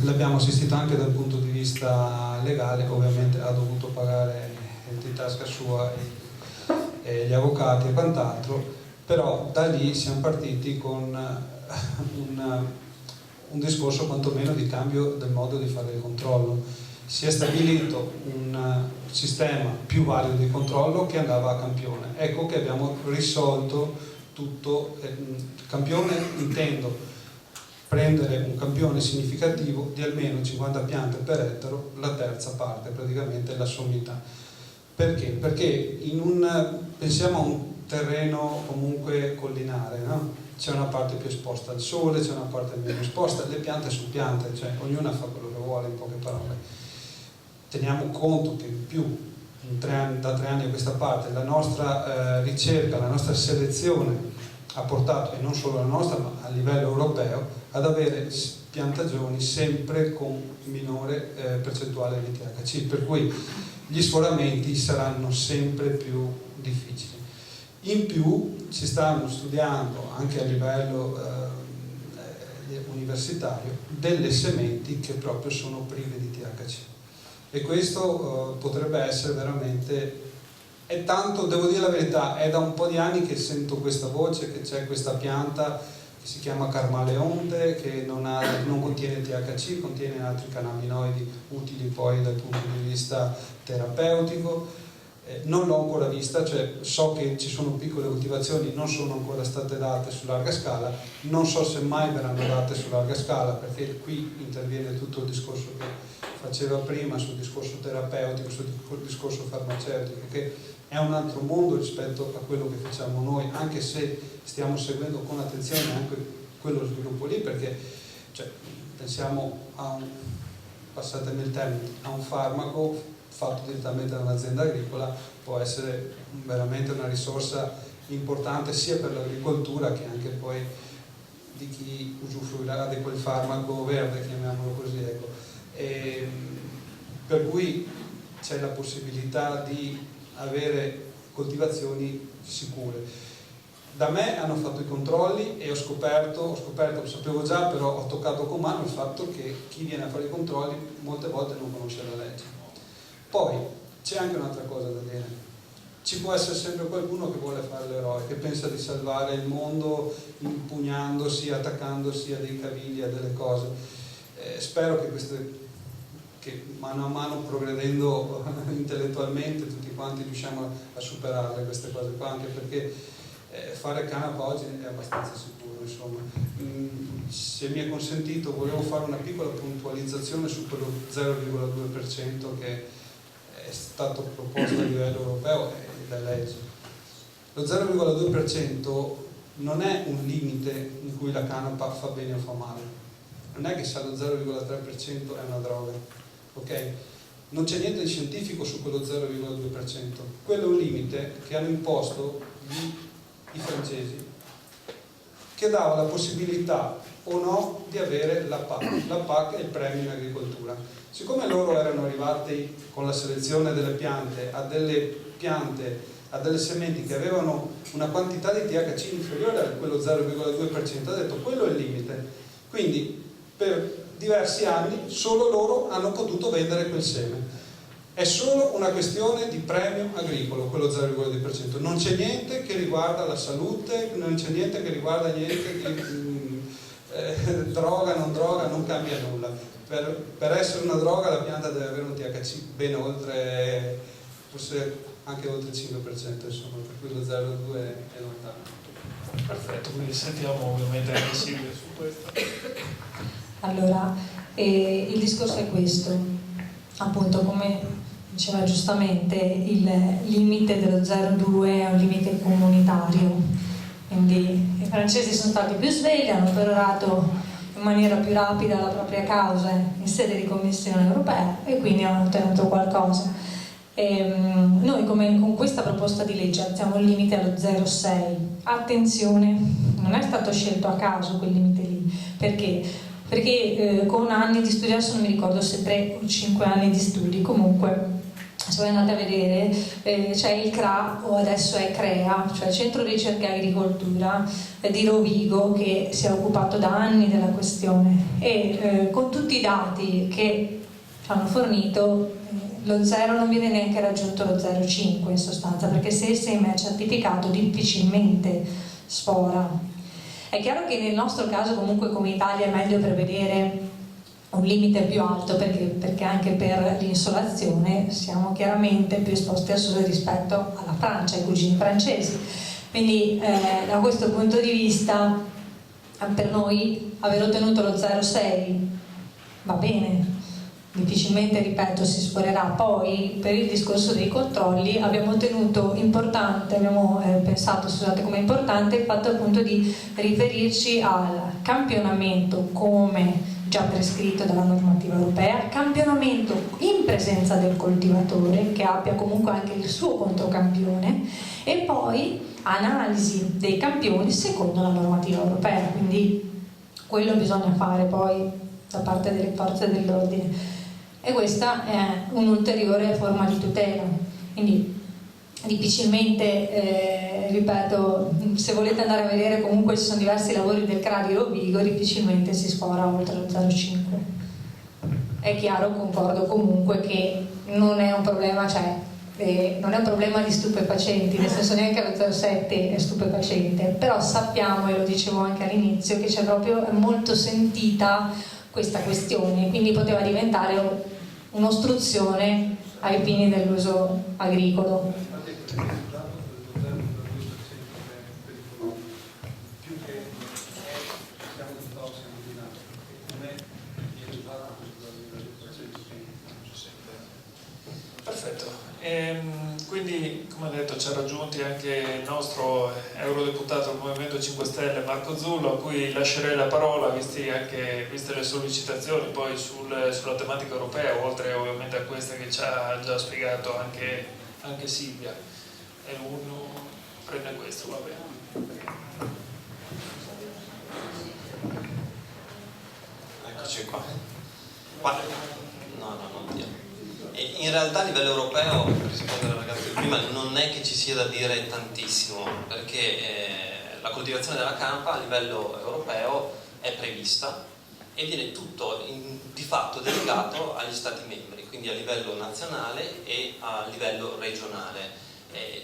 l'abbiamo assistito anche dal punto di vista legale, ovviamente ha dovuto pagare di tasca sua e gli avvocati e quant'altro, però da lì siamo partiti con un discorso quantomeno di cambio del modo di fare il controllo. Si è stabilito un sistema più valido di controllo che andava a campione. Ecco che abbiamo risolto tutto. Campione intendo prendere un campione significativo di almeno 50 piante per ettaro, la terza parte praticamente la sommità. Perché? Perché pensiamo a un terreno comunque collinare, no? C'è una parte più esposta al sole, c'è una parte meno esposta, le piante sono piante, cioè ognuna fa quello che vuole, in poche parole. Teniamo conto che in più, da 3 anni a questa parte, la nostra ricerca, la nostra selezione ha portato, e non solo la nostra, ma a livello europeo, ad avere piantagioni sempre con minore percentuale di THC, per cui gli sforamenti saranno sempre più difficili. In più ci stanno studiando anche a livello universitario delle sementi che proprio sono prive di THC, e questo potrebbe essere veramente, è tanto, devo dire la verità, è da un po' di anni che sento questa voce che c'è questa pianta che si chiama Carmaleonte, che non contiene THC, contiene altri cannabinoidi utili poi dal punto di vista terapeutico. Non l'ho ancora vista, cioè so che ci sono piccole coltivazioni, non sono ancora state date su larga scala, non so se mai verranno date su larga scala, perché qui interviene tutto il discorso che faceva prima sul discorso terapeutico, sul discorso farmaceutico, che è un altro mondo rispetto a quello che facciamo noi, anche se stiamo seguendo con attenzione anche quello sviluppo lì, perché cioè, pensiamo passatemi il termine, a un farmaco fatto direttamente da un'azienda agricola, può essere veramente una risorsa importante sia per l'agricoltura che anche poi di chi usufruirà di quel farmaco verde, chiamiamolo così, ecco. Per cui c'è la possibilità di avere coltivazioni sicure. Da me hanno fatto i controlli e ho scoperto, lo sapevo già, però ho toccato con mano il fatto che chi viene a fare i controlli molte volte non conosce la legge. Poi c'è anche un'altra cosa da dire, ci può essere sempre qualcuno che vuole fare l'eroe, che pensa di salvare il mondo impugnandosi, attaccandosi a dei cavigli, a delle cose. Spero che mano a mano progredendo intellettualmente tutti quanti riusciamo a superarle queste cose qua, anche perché fare canapa oggi è abbastanza sicuro, insomma. Se mi è consentito, volevo fare una piccola puntualizzazione su quello 0,2% che è stato proposto a livello europeo e da legge. Lo 0,2% non è un limite in cui la canapa fa bene o fa male, non è che se lo 0,3% è una droga, ok? Non c'è niente di scientifico su quello 0,2%, quello è un limite che hanno imposto i francesi, che dava la possibilità o no di avere la PAC. La PAC è il premio in agricoltura. Siccome loro erano arrivati con la selezione delle piante, a delle sementi che avevano una quantità di THC inferiore a quello 0,2%, ha detto quello è il limite. Quindi per diversi anni solo loro hanno potuto vendere quel seme. È solo una questione di premio agricolo, quello 0,2%. Non c'è niente che riguarda la salute, non c'è niente che riguarda niente che droga, non cambia nulla. Per essere una droga la pianta deve avere un THC ben oltre, forse anche oltre il 5%, insomma, per cui lo 0,2 è lontano. Perfetto, quindi sentiamo ovviamente anche Silvia su questo. Allora, il discorso è questo, appunto, come diceva giustamente, il limite dello 0,2 è un limite comunitario, quindi i francesi sono stati più svegli, hanno perorato in maniera più rapida la propria causa in sede di Commissione europea e quindi hanno ottenuto qualcosa. Noi con questa proposta di legge alziamo il limite allo 0,6. Attenzione, non è stato scelto a caso quel limite lì, perché con anni di studio, adesso non mi ricordo se 3 o 5 anni di studi, comunque se voi andate a vedere c'è il CRA, o adesso è CREA, cioè Centro Ricerca e Agricoltura di Rovigo, che si è occupato da anni della questione e con tutti i dati che ci hanno fornito lo 0 non viene neanche raggiunto, lo 0,5 in sostanza, perché se il seme è certificato difficilmente spora. È chiaro che nel nostro caso comunque come Italia è meglio prevedere un limite più alto, perché anche per l'insolazione siamo chiaramente più esposti al sole rispetto alla Francia, ai cugini francesi. Quindi da questo punto di vista per noi aver ottenuto lo 0,6 va bene, difficilmente, ripeto, si sforerà. Poi per il discorso dei controlli abbiamo pensato, scusate, come importante il fatto appunto di riferirci al campionamento come già prescritto dalla normativa europea, campionamento in presenza del coltivatore che abbia comunque anche il suo controcampione e poi analisi dei campioni secondo la normativa europea. Quindi quello bisogna fare poi da parte delle forze dell'ordine e questa è un'ulteriore forma di tutela. Quindi difficilmente, ripeto, se volete andare a vedere, comunque ci sono diversi lavori del CRA di Rovigo, difficilmente si sfora oltre lo 0,5. È chiaro, concordo comunque che non è un problema, non è un problema di stupefacenti, nel senso neanche lo 0,7 è stupefacente, però sappiamo, e lo dicevo anche all'inizio, che c'è proprio, è molto sentita questa questione, quindi poteva diventare un'ostruzione ai fini dell'uso agricolo. Perfetto, quindi come ho detto ci ha raggiunti anche il nostro eurodeputato del Movimento 5 Stelle Marco Zullo, a cui lascerei la parola viste le sollecitazioni poi sulla tematica europea, oltre ovviamente a queste che ci ha già spiegato anche Silvia. E uno prende questo, va bene. Eccoci qua. No, non dire. In realtà a livello europeo, per rispondere al ragazzo di prima, non è che ci sia da dire tantissimo, perché la coltivazione della campa a livello europeo è prevista e viene tutto di fatto delegato agli Stati membri, quindi a livello nazionale e a livello regionale.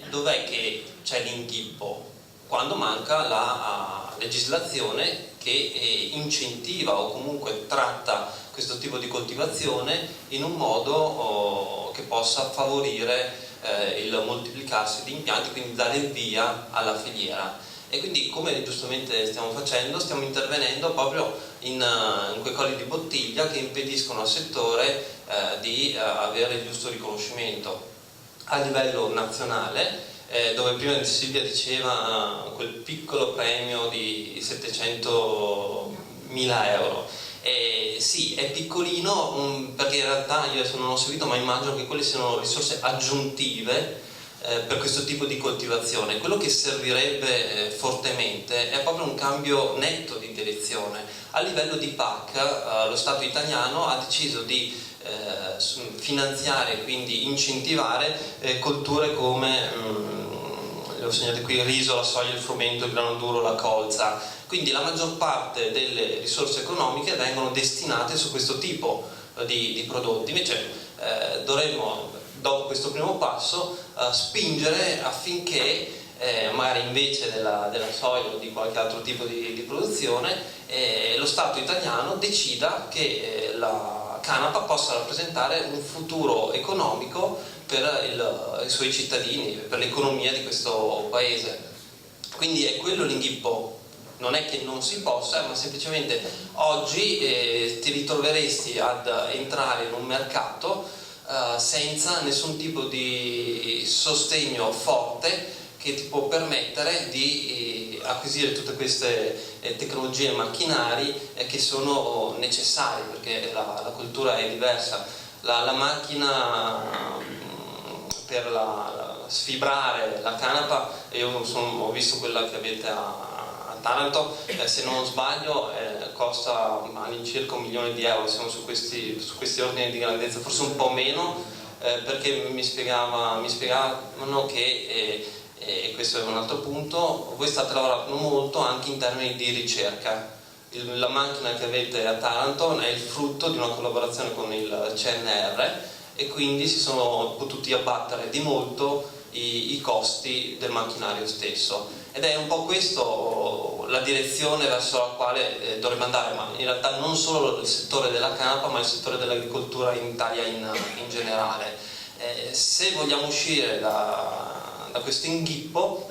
Dov'è che c'è l'inghippo? Quando manca la legislazione che incentiva o comunque tratta questo tipo di coltivazione in un modo che possa favorire il moltiplicarsi di impianti, quindi dare il via alla filiera. E quindi, come giustamente stiamo facendo, stiamo intervenendo proprio in quei colli di bottiglia che impediscono al settore di avere il giusto riconoscimento a livello nazionale, dove prima Silvia diceva quel piccolo premio di 700.000 euro. Sì, è piccolino perché in realtà io adesso non ho seguito, ma immagino che quelle siano risorse aggiuntive per questo tipo di coltivazione. Quello che servirebbe fortemente è proprio un cambio netto di direzione. A livello di PAC lo Stato italiano ha deciso di finanziare, quindi incentivare colture come ho segnato qui il riso, la soia, il frumento, il grano duro, la colza. Quindi la maggior parte delle risorse economiche vengono destinate su questo tipo di prodotti. Invece dovremmo dopo questo primo passo, spingere affinché magari invece della soia o di qualche altro tipo di produzione, lo Stato italiano decida che la canapa possa rappresentare un futuro economico per i suoi cittadini, per l'economia di questo paese. Quindi è quello l'inghippo. Non è che non si possa, ma semplicemente oggi ti ritroveresti ad entrare in un mercato senza nessun tipo di sostegno forte che ti può permettere di acquisire tutte queste tecnologie e macchinari che sono necessari, perché la cultura è diversa. La macchina per sfibrare la canapa, io ho visto quella che avete a Taranto, se non sbaglio costa all'incirca €1 milione, siamo su questi ordini di grandezza, forse un po' meno, perché mi spiegavano che e questo è un altro punto, voi state lavorando molto anche in termini di ricerca. La macchina che avete a Taranto è il frutto di una collaborazione con il CNR e quindi si sono potuti abbattere di molto i costi del macchinario stesso, ed è un po' questo la direzione verso la quale dovrebbe andare, ma in realtà non solo il settore della canapa ma il settore dell'agricoltura in Italia in generale. Se vogliamo uscire da questo inghippo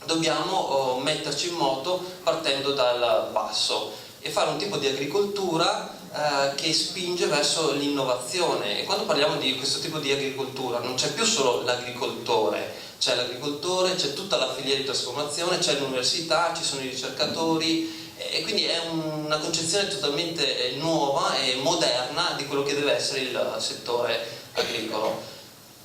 dobbiamo metterci in moto partendo dal basso e fare un tipo di agricoltura che spinge verso l'innovazione. E quando parliamo di questo tipo di agricoltura non c'è più solo l'agricoltore, c'è l'agricoltore, c'è tutta la filiera di trasformazione, c'è l'università, ci sono i ricercatori, e quindi è una concezione totalmente nuova e moderna di quello che deve essere il settore agricolo.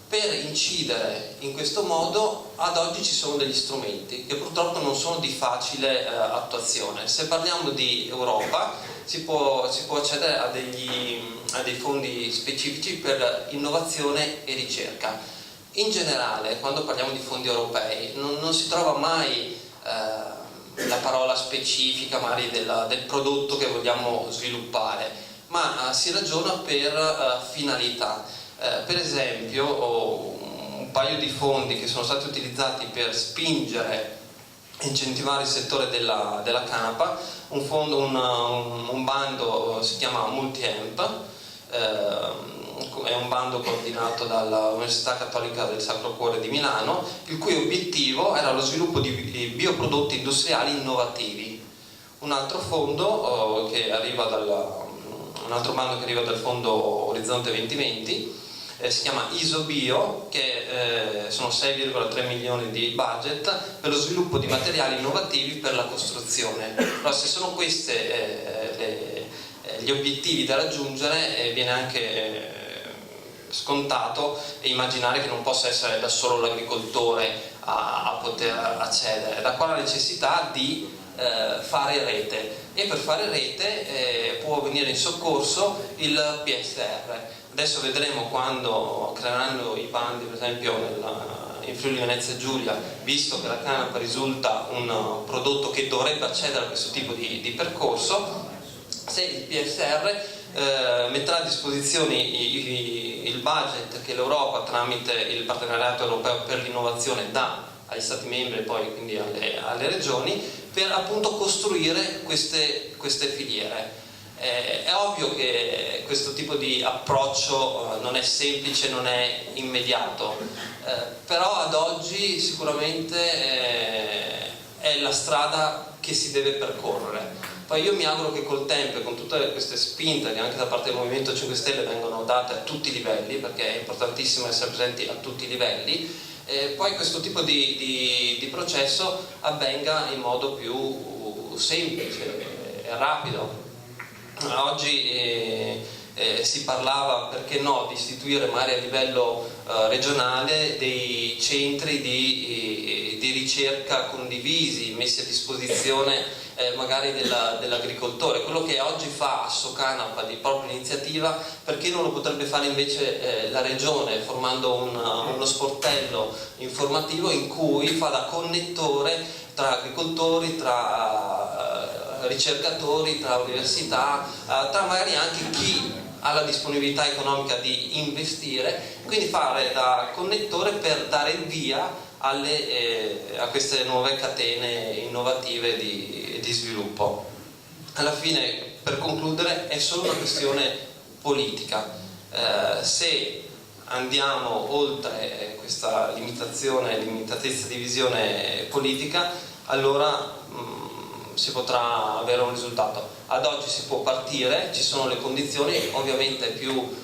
Per incidere in questo modo ad oggi ci sono degli strumenti che purtroppo non sono di facile attuazione. Se parliamo di Europa si può accedere a dei fondi specifici per innovazione e ricerca. In generale, quando parliamo di fondi europei non si trova mai la parola specifica magari del prodotto che vogliamo sviluppare, ma si ragiona per finalità. Per esempio un paio di fondi che sono stati utilizzati per spingere e incentivare il settore della canapa, un bando si chiama Multi-Amp, è un bando coordinato dall'Università Cattolica del Sacro Cuore di Milano, il cui obiettivo era lo sviluppo di bioprodotti industriali innovativi. Un altro fondo un altro bando che arriva dal fondo Orizzonte 2020 si chiama ISOBio, che sono 6,3 milioni di budget per lo sviluppo di materiali innovativi per la costruzione. Però se sono questi gli obiettivi da raggiungere, viene anche scontato immaginare che non possa essere da solo l'agricoltore a poter accedere. Da qua la necessità di fare rete, e per fare rete può venire in soccorso il PSR. Adesso vedremo quando creeranno i bandi, per esempio in Friuli Venezia Giulia, visto che la canapa risulta un prodotto che dovrebbe accedere a questo tipo di percorso, se il PSR metterà a disposizione il budget che l'Europa tramite il partenariato europeo per l'innovazione dà agli Stati membri e poi quindi alle regioni, per appunto costruire queste filiere. È ovvio che questo tipo di approccio non è semplice, non è immediato, però ad oggi sicuramente è la strada che si deve percorrere. Poi io mi auguro che col tempo e con tutte queste spinte che anche da parte del Movimento 5 Stelle vengono date a tutti i livelli, perché è importantissimo essere presenti a tutti i livelli, poi questo tipo di processo avvenga in modo più semplice e rapido. Oggi si parlava, perché no, di istituire magari a livello regionale dei centri di ricerca condivisi, messi a disposizione magari dell'agricoltore. Quello che oggi fa Assocanapa di propria iniziativa, perché non lo potrebbe fare invece la regione, formando uno sportello informativo in cui fa da connettore tra agricoltori, tra ricercatori, tra università, tra magari anche chi ha la disponibilità economica di investire, quindi fare da connettore per dare il via a queste nuove catene innovative di sviluppo. Alla fine, per concludere, è solo una questione politica. Se andiamo oltre questa limitatezza di visione politica, allora si potrà avere un risultato. Ad oggi si può partire, ci sono le condizioni, ovviamente è più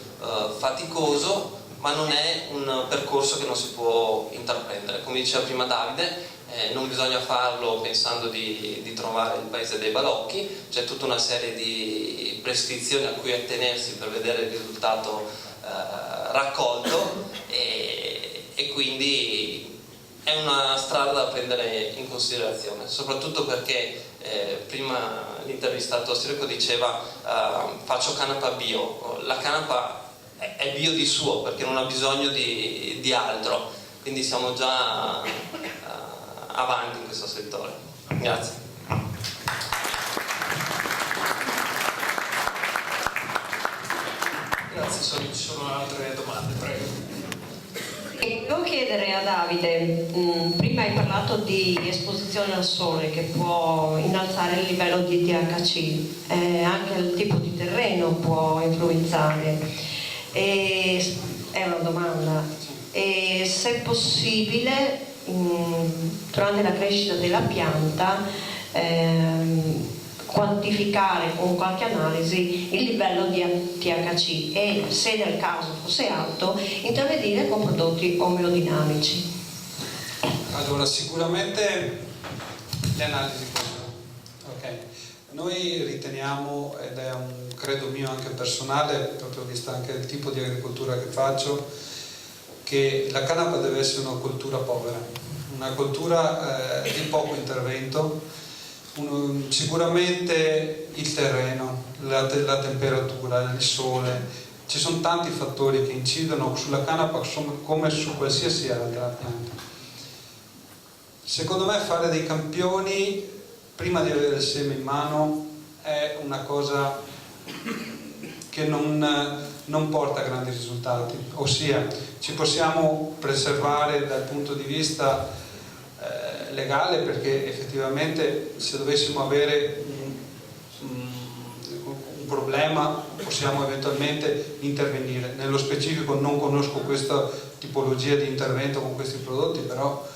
faticoso, ma non è un percorso che non si può intraprendere. Come diceva prima Davide, non bisogna farlo pensando di trovare il paese dei balocchi, c'è tutta una serie di prescrizioni a cui attenersi per vedere il risultato raccolto, e quindi è una strada da prendere in considerazione, soprattutto perché prima l'intervistato Sirico diceva faccio canapa bio. La canapa è bio di suo perché non ha bisogno di altro, quindi siamo già avanti in questo settore. Grazie. Grazie, ci sono altre domande, prego. Volevo chiedere a Davide, prima hai parlato di esposizione al sole che può innalzare il livello di THC, anche il tipo di terreno può influenzare, è una domanda, e se è possibile durante la crescita della pianta quantificare con qualche analisi il livello di THC e, se nel caso fosse alto, intervenire con prodotti omeodinamici. Allora, sicuramente le analisi okay. Noi riteniamo, ed è un credo mio anche personale, proprio visto anche il tipo di agricoltura che faccio, che la canapa deve essere una coltura povera, una coltura di poco intervento. Sicuramente il terreno, la temperatura, il sole, ci sono tanti fattori che incidono sulla canapa come su qualsiasi altra pianta. Secondo me fare dei campioni prima di avere il seme in mano è una cosa che non porta a grandi risultati, ossia ci possiamo preservare dal punto di vista legale, perché effettivamente se dovessimo avere un problema possiamo eventualmente intervenire. Nello specifico non conosco questa tipologia di intervento con questi prodotti, però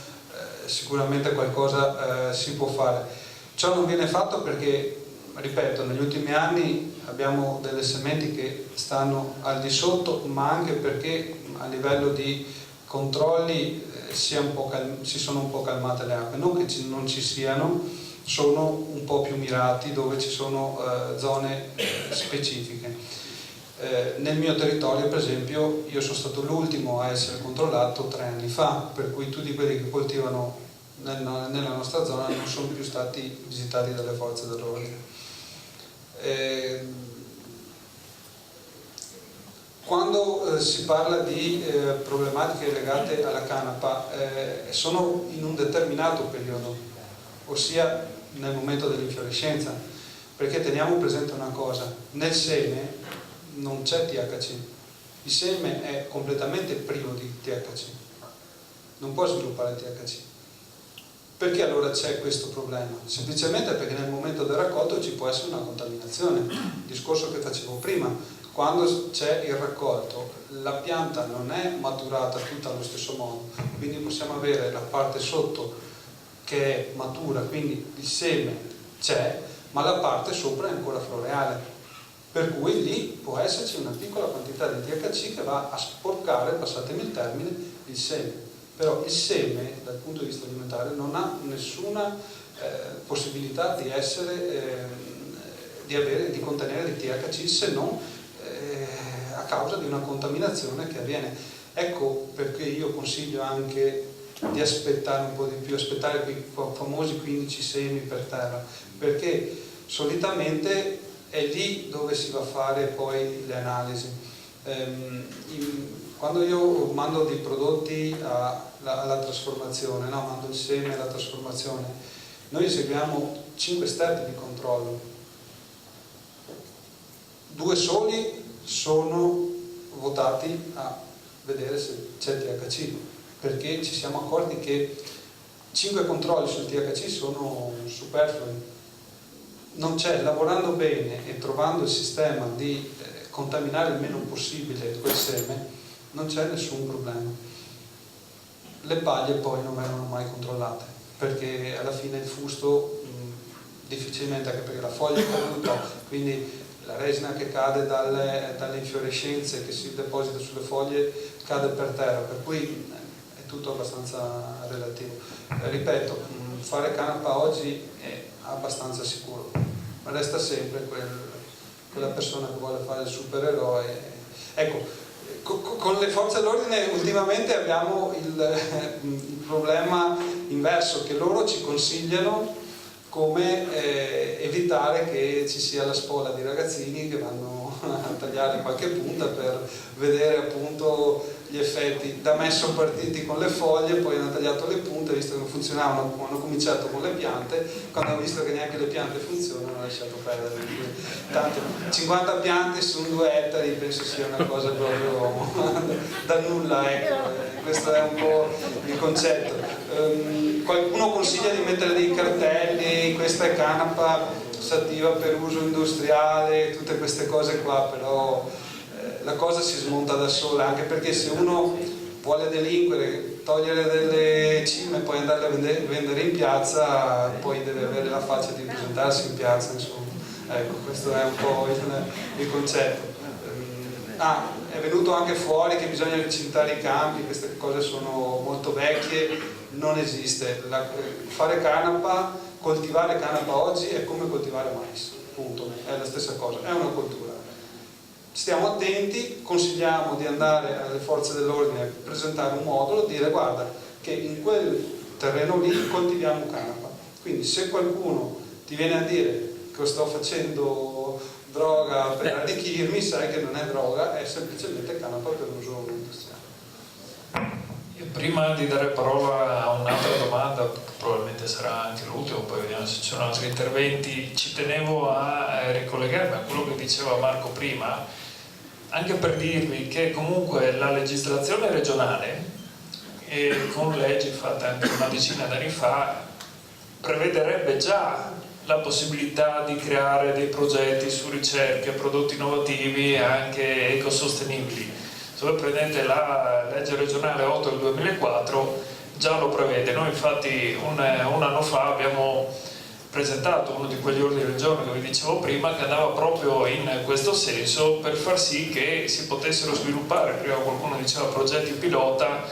sicuramente qualcosa si può fare. Ciò non viene fatto perché, ripeto, negli ultimi anni abbiamo delle sementi che stanno al di sotto, ma anche perché a livello di controlli si sono un po' calmate le acque, non che non ci siano, sono un po' più mirati dove ci sono zone specifiche. Nel mio territorio, per esempio, io sono stato l'ultimo a essere controllato 3 anni fa, per cui tutti quelli che coltivano nella nostra zona non sono più stati visitati dalle forze dell'ordine. Quando si parla di problematiche legate alla canapa, sono in un determinato periodo, ossia nel momento dell'infiorescenza, perché teniamo presente una cosa: nel seme non c'è THC, il seme è completamente privo di THC, non può sviluppare THC. Perché allora c'è questo problema? Semplicemente perché nel momento del raccolto ci può essere una contaminazione, il discorso che facevo prima. Quando c'è il raccolto, la pianta non è maturata tutta allo stesso modo, quindi possiamo avere la parte sotto che è matura, quindi il seme c'è, ma la parte sopra è ancora floreale, per cui lì può esserci una piccola quantità di THC che va a sporcare, passatemi il termine, il seme. Però il seme, dal punto di vista alimentare, non ha nessuna possibilità di contenere di THC, se non a causa di una contaminazione che avviene. Ecco perché io consiglio anche di aspettare un po' di più, aspettare quei famosi 15 semi per terra, perché solitamente è lì dove si va a fare poi le analisi. Quando io mando dei prodotti alla trasformazione, no? Mando il seme alla trasformazione, noi eseguiamo 5 step di controllo. 2 soli sono votati a vedere se c'è THC, perché ci siamo accorti che 5 controlli sul THC sono superflui. Non c'è, lavorando bene e trovando il sistema di contaminare il meno possibile quel seme, non c'è nessun problema. Le paglie poi non vengono mai controllate, perché alla fine il fusto difficilmente, anche perché la foglia è caduta, quindi la resina che cade dalle infiorescenze che si deposita sulle foglie cade per terra, per cui è tutto abbastanza relativo. Ripeto, fare canapa oggi è abbastanza sicuro, ma resta sempre quella persona che vuole fare il supereroe. Ecco, con le forze dell'ordine ultimamente abbiamo il problema inverso, che loro ci consigliano come evitare che ci sia la spola di ragazzini che vanno a tagliare qualche punta per vedere appunto gli effetti. Da me sono partiti con le foglie, poi hanno tagliato le punte, visto che non funzionavano, hanno cominciato con le piante, quando hanno visto che neanche le piante funzionano hanno lasciato perdere. Tanto 50 piante su 2 ettari penso sia una cosa proprio da nulla, ecco. Questo è un po' il concetto. Qualcuno consiglia di mettere dei cartelli, questa è canapa sativa per uso industriale, tutte queste cose qua, però la cosa si smonta da sola, anche perché se uno vuole delinquere, togliere delle cime e poi andarle a vendere in piazza, poi deve avere la faccia di presentarsi in piazza, insomma. Ecco, questo è un po' il concetto. È venuto anche fuori che bisogna recintare i campi, queste cose sono molto vecchie, non esiste. Fare canapa, coltivare canapa oggi è come coltivare mais, punto, è la stessa cosa, è una coltura. Stiamo attenti, consigliamo di andare alle forze dell'ordine a presentare un modulo, dire guarda che in quel terreno lì coltiviamo canapa, quindi se qualcuno ti viene a dire che sto facendo droga per arricchirmi, sai che non è droga, è semplicemente canapa per uso industriale. Prima di dare parola a un'altra domanda, probabilmente sarà anche l'ultima, poi vediamo se ci sono altri interventi, ci tenevo a ricollegarmi a quello che diceva Marco prima, anche per dirvi che comunque la legislazione regionale, e con leggi fatte anche una decina d'anni fa, prevederebbe già la possibilità di creare dei progetti su ricerche, prodotti innovativi e anche ecosostenibili. Se voi prendete la legge regionale 8 del 2004 già lo prevede. Noi infatti un anno fa abbiamo presentato uno di quegli ordini del giorno che vi dicevo prima, che andava proprio in questo senso, per far sì che si potessero sviluppare, prima qualcuno diceva progetti pilota,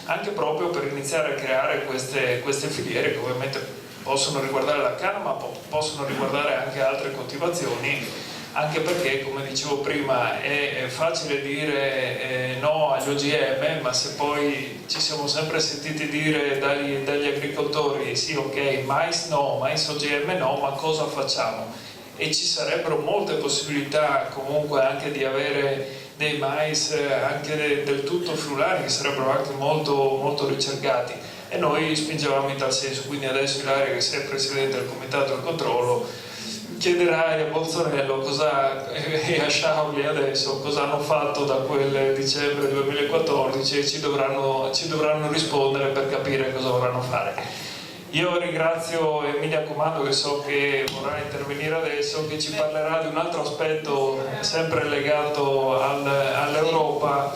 anche proprio per iniziare a creare queste filiere che ovviamente possono riguardare la canna, ma possono riguardare anche altre coltivazioni, anche perché, come dicevo prima, è facile dire no agli OGM, ma se poi ci siamo sempre sentiti dire dagli agricoltori sì, ok, mais no, mais OGM no, ma cosa facciamo? E ci sarebbero molte possibilità comunque anche di avere dei mais anche del tutto friulani, che sarebbero anche molto, molto ricercati, e noi spingevamo in tal senso. Quindi adesso Ilaria, che sei presidente del comitato del controllo, chiederai a Bolzonello e a Sciauli adesso cosa hanno fatto da quel dicembre 2014 e ci dovranno rispondere per capire cosa vorranno fare. Io ringrazio Emilia Comando, che so che vorrà intervenire adesso, che ci parlerà di un altro aspetto sempre legato all'Europa,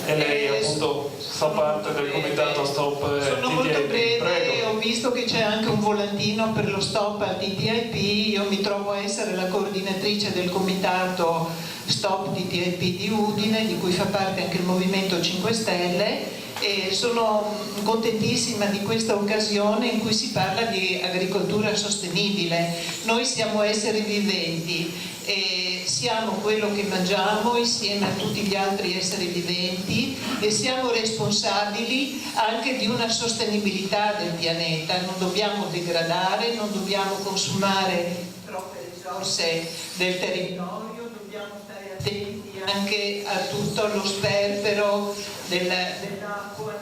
e lei appunto fa parte del comitato Stop TTIP. Sono molto breve. Prego. Ho visto che c'è anche un volantino per lo Stop TTIP. Io mi trovo a essere la coordinatrice del comitato Stop TTIP di Udine, di cui fa parte anche il Movimento 5 Stelle, e sono contentissima di questa occasione in cui si parla di agricoltura sostenibile. Noi siamo esseri viventi e siamo quello che mangiamo insieme a tutti gli altri esseri viventi, e siamo responsabili anche di una sostenibilità del pianeta. Non dobbiamo degradare, non dobbiamo consumare troppe risorse del territorio, dobbiamo stare attenti anche a tutto lo sperpero dell'acqua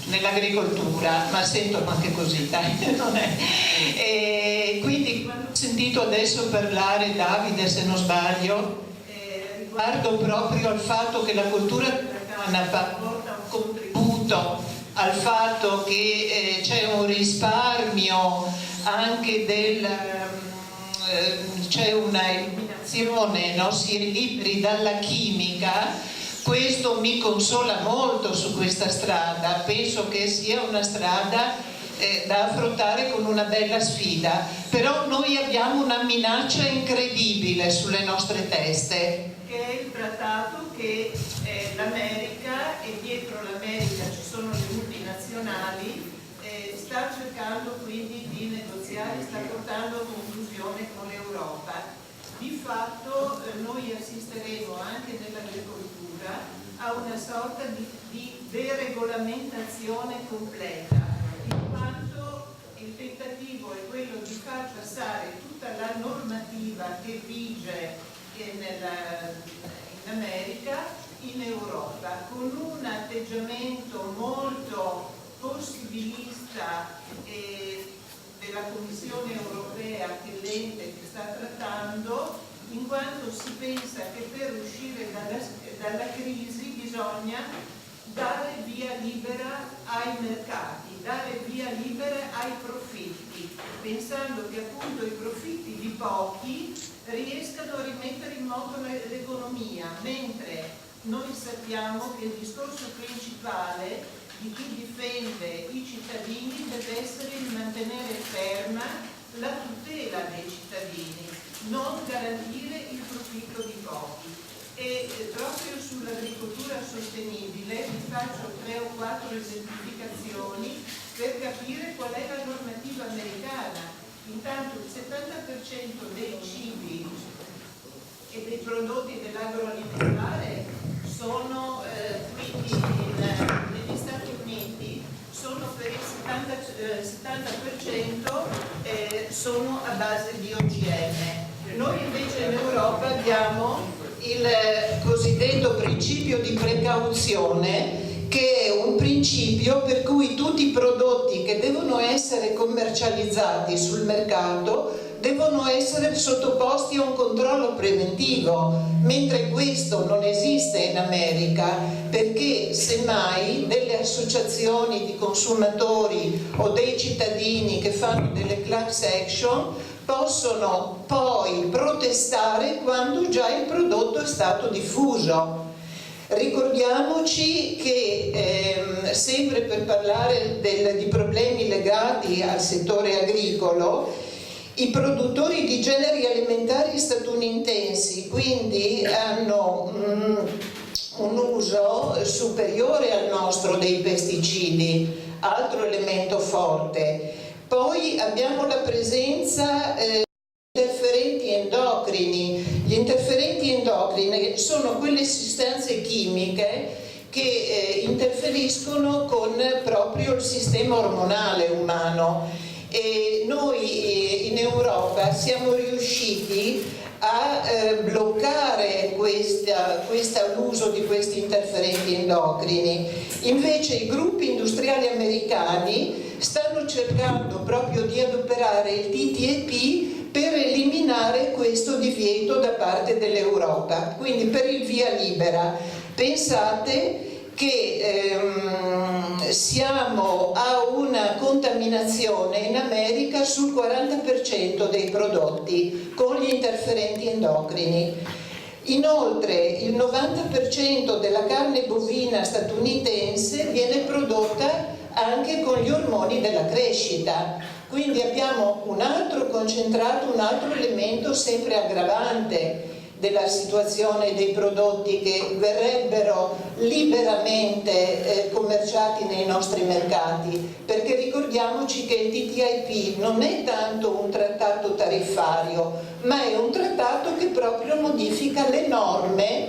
nell'agricoltura, ma sento anche così, dai, non è. E quindi quando ho sentito adesso parlare Davide, se non sbaglio, riguardo proprio al fatto che la cultura della canapa porta un contributo al fatto che c'è un risparmio anche c'è una eliminazione, no? Si è liberi dalla chimica. Questo mi consola molto su questa strada, penso che sia una strada da affrontare con una bella sfida, però noi abbiamo una minaccia incredibile sulle nostre teste, che è il trattato che l'America, e dietro l'America ci sono le multinazionali, sta cercando quindi di negoziare, sta portando a conclusione con l'Europa. Di fatto noi assisteremo anche nell'agricoltura a una sorta di deregolamentazione completa, in quanto il tentativo è quello di far passare tutta la normativa che vige in America in Europa, con un atteggiamento molto possibilista della Commissione europea, che l'ente che sta trattando, in quanto si pensa che per uscire dalla crisi bisogna dare via libera ai mercati, dare via libera ai profitti, pensando che appunto i profitti di pochi riescano a rimettere in moto l'economia, mentre noi sappiamo che il discorso principale di chi difende i cittadini deve essere il mantenere ferma la tutela dei cittadini, non garantire il profitto di pochi. E proprio sull'agricoltura sostenibile vi faccio 3 o 4 esemplificazioni per capire qual è la normativa americana. Intanto il 70% dei cibi e dei prodotti dell'agroalimentare sono quindi negli Stati Uniti sono per il 70% sono a base di OGM. Noi invece in Europa abbiamo il cosiddetto principio di precauzione, che è un principio per cui tutti i prodotti che devono essere commercializzati sul mercato devono essere sottoposti a un controllo preventivo, mentre questo non esiste in America, perché semmai delle associazioni di consumatori o dei cittadini che fanno delle class action possono poi protestare quando già il prodotto è stato diffuso. Ricordiamoci che sempre per parlare di problemi legati al settore agricolo, i produttori di generi alimentari statunitensi quindi hanno un uso superiore al nostro dei pesticidi, altro elemento forte. Poi abbiamo la presenza di interferenti endocrini. Gli interferenti endocrini sono quelle sostanze chimiche che interferiscono con proprio il sistema ormonale umano. E noi in Europa siamo riusciti a bloccare l'uso di questi interferenti endocrini. Invece i gruppi industriali americani stanno cercando proprio di adoperare il TTIP per eliminare questo divieto da parte dell'Europa, quindi per il via libera. Pensate che siamo a una contaminazione in America sul 40% dei prodotti con gli interferenti endocrini. Inoltre il 90% della carne bovina statunitense viene prodotta anche con gli ormoni della crescita, quindi abbiamo un altro concentrato, un altro elemento sempre aggravante della situazione dei prodotti che verrebbero liberamente commerciati nei nostri mercati, perché ricordiamoci che il TTIP non è tanto un trattato tariffario, ma è un trattato che proprio modifica le norme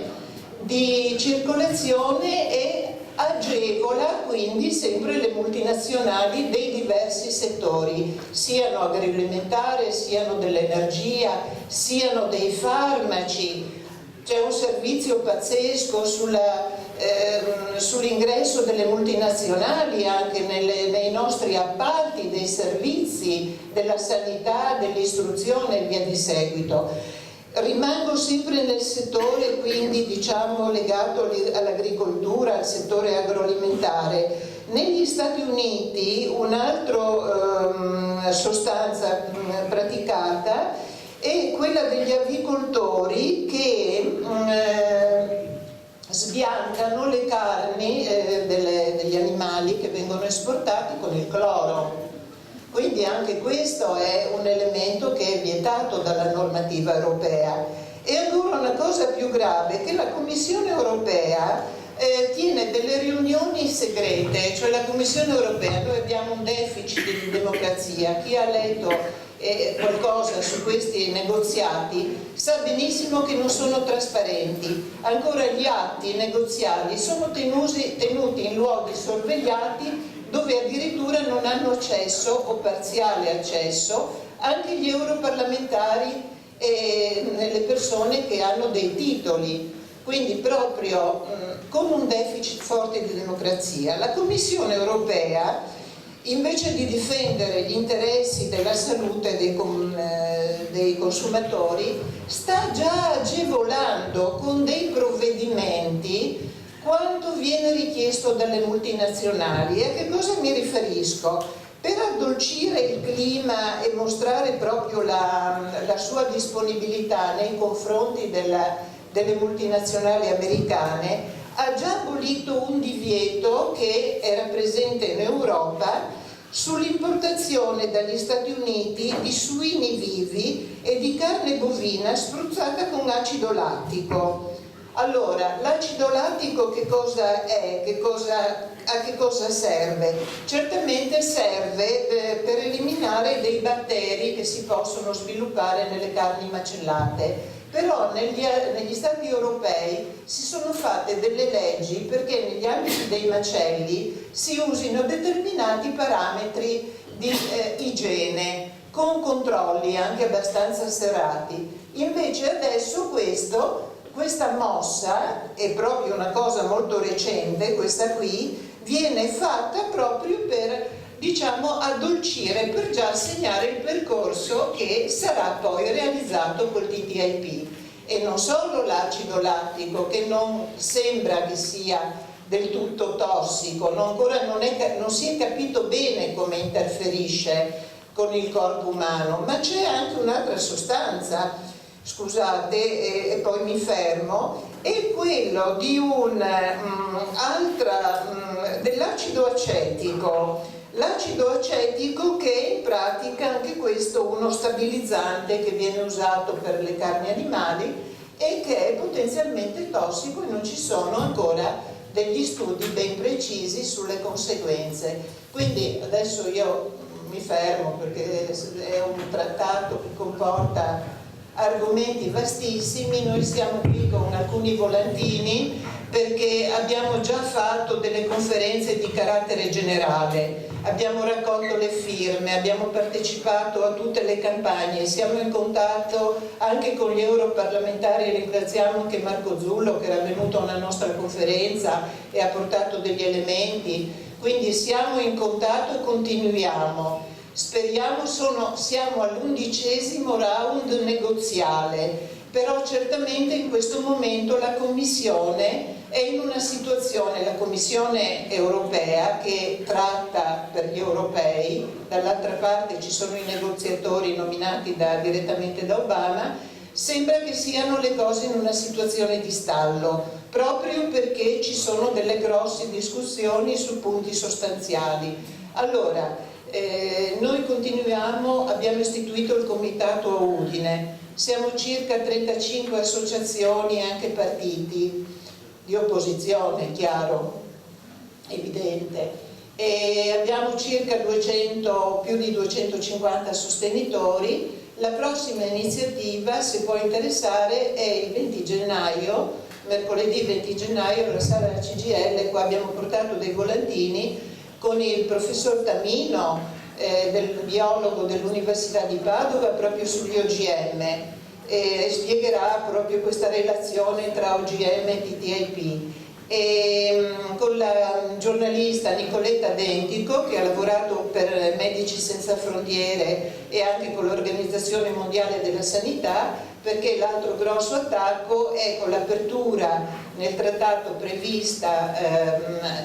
di circolazione e agevola quindi sempre le multinazionali dei diversi settori, siano agroalimentare, siano dell'energia, siano dei farmaci. C'è un servizio pazzesco sull'ingresso delle multinazionali anche nei nostri appalti dei servizi, della sanità, dell'istruzione e via di seguito. Rimango sempre nel settore, quindi diciamo legato all'agricoltura, al settore agroalimentare. Negli Stati Uniti un'altra sostanza praticata è quella degli avicoltori che sbiancano le carni degli animali che vengono esportati con il cloro. Quindi anche questo è un elemento che è vietato dalla normativa europea. E ancora una cosa più grave, che la Commissione europea tiene delle riunioni segrete, cioè la Commissione europea, noi abbiamo un deficit di democrazia, chi ha letto qualcosa su questi negoziati sa benissimo che non sono trasparenti, ancora gli atti negoziali sono tenuti in luoghi sorvegliati dove addirittura non hanno accesso o parziale accesso anche gli europarlamentari e le persone che hanno dei titoli. Quindi proprio con un deficit forte di democrazia, la Commissione europea, invece di difendere gli interessi della salute dei consumatori, sta già agevolando con dei provvedimenti quanto viene richiesto dalle multinazionali. E a che cosa mi riferisco? Per addolcire il clima e mostrare proprio la sua disponibilità nei confronti delle multinazionali americane, ha già abolito un divieto che era presente in Europa sull'importazione dagli Stati Uniti di suini vivi e di carne bovina spruzzata con acido lattico. Allora, l'acido lattico che cosa è? A che cosa serve? Certamente serve per eliminare dei batteri che si possono sviluppare nelle carni macellate. Però negli Stati europei si sono fatte delle leggi perché negli ambiti dei macelli si usino determinati parametri di igiene con controlli anche abbastanza serrati. Invece adesso questa mossa è proprio una cosa molto recente, questa qui viene fatta proprio per, diciamo, addolcire, per già segnare il percorso che sarà poi realizzato col TTIP. E non solo l'acido lattico, che non sembra che sia del tutto tossico, non si è capito bene come interferisce con il corpo umano, ma c'è anche un'altra sostanza, scusate, e poi mi fermo, è quello di dell'acido acetico. L'acido acetico, che è in pratica anche questo uno stabilizzante che viene usato per le carni animali e che è potenzialmente tossico, e non ci sono ancora degli studi ben precisi sulle conseguenze. Quindi adesso io mi fermo perché è un trattato che comporta argomenti vastissimi. Noi siamo qui con alcuni volantini perché abbiamo già fatto delle conferenze di carattere generale, abbiamo raccolto le firme, abbiamo partecipato a tutte le campagne, siamo in contatto anche con gli europarlamentari, e ringraziamo anche Marco Zullo che era venuto a una nostra conferenza e ha portato degli elementi, quindi siamo in contatto e continuiamo. Speriamo, siamo all'11° round negoziale, però certamente in questo momento la Commissione è in una situazione, la Commissione europea che tratta per gli europei, dall'altra parte ci sono i negoziatori nominati direttamente da Obama, sembra che siano le cose in una situazione di stallo, proprio perché ci sono delle grosse discussioni su punti sostanziali. Allora, noi continuiamo, abbiamo istituito il comitato a Udine, siamo circa 35 associazioni e anche partiti di opposizione, chiaro, evidente, e abbiamo circa più di 250 sostenitori. La prossima iniziativa, se può interessare, è il 20 gennaio, mercoledì 20 gennaio, alla sala della CGIL. Qua abbiamo portato dei volantini con il professor Tamino, del biologo dell'Università di Padova, proprio sugli OGM, e spiegherà proprio questa relazione tra OGM e TTIP. e con la giornalista Nicoletta Dentico, che ha lavorato per Medici Senza Frontiere e anche con l'Organizzazione Mondiale della Sanità, perché l'altro grosso attacco è con l'apertura nel trattato prevista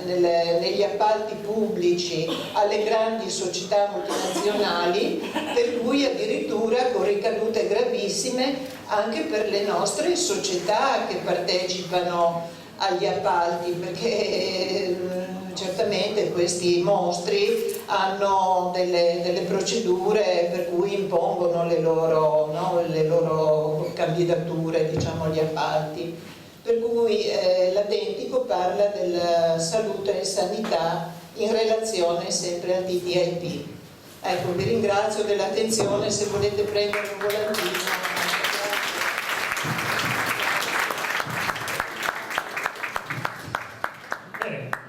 negli appalti pubblici alle grandi società multinazionali, per cui addirittura con ricadute gravissime anche per le nostre società che partecipano agli appalti, perché certamente questi mostri hanno delle procedure per cui impongono le loro candidature, diciamo, agli appalti. Per cui la Dentico parla della salute e sanità in relazione sempre al TTIP. Ecco, vi ringrazio dell'attenzione, se volete prendere un volantino.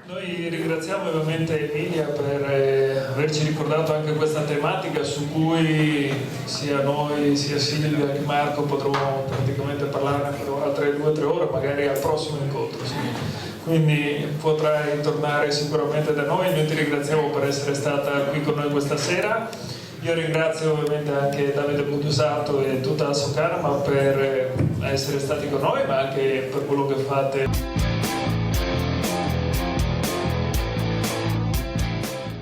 Noi ringraziamo ovviamente Emilia per averci ricordato anche questa tematica su cui sia noi, sia Silvia che Marco potremo praticamente parlare per altre 2 o 3 ore, magari al prossimo incontro. Sì. Quindi potrai tornare sicuramente da noi. Noi ti ringraziamo per essere stata qui con noi questa sera. Io ringrazio ovviamente anche Davide Budusato e tutta la Socarama per essere stati con noi, ma anche per quello che fate.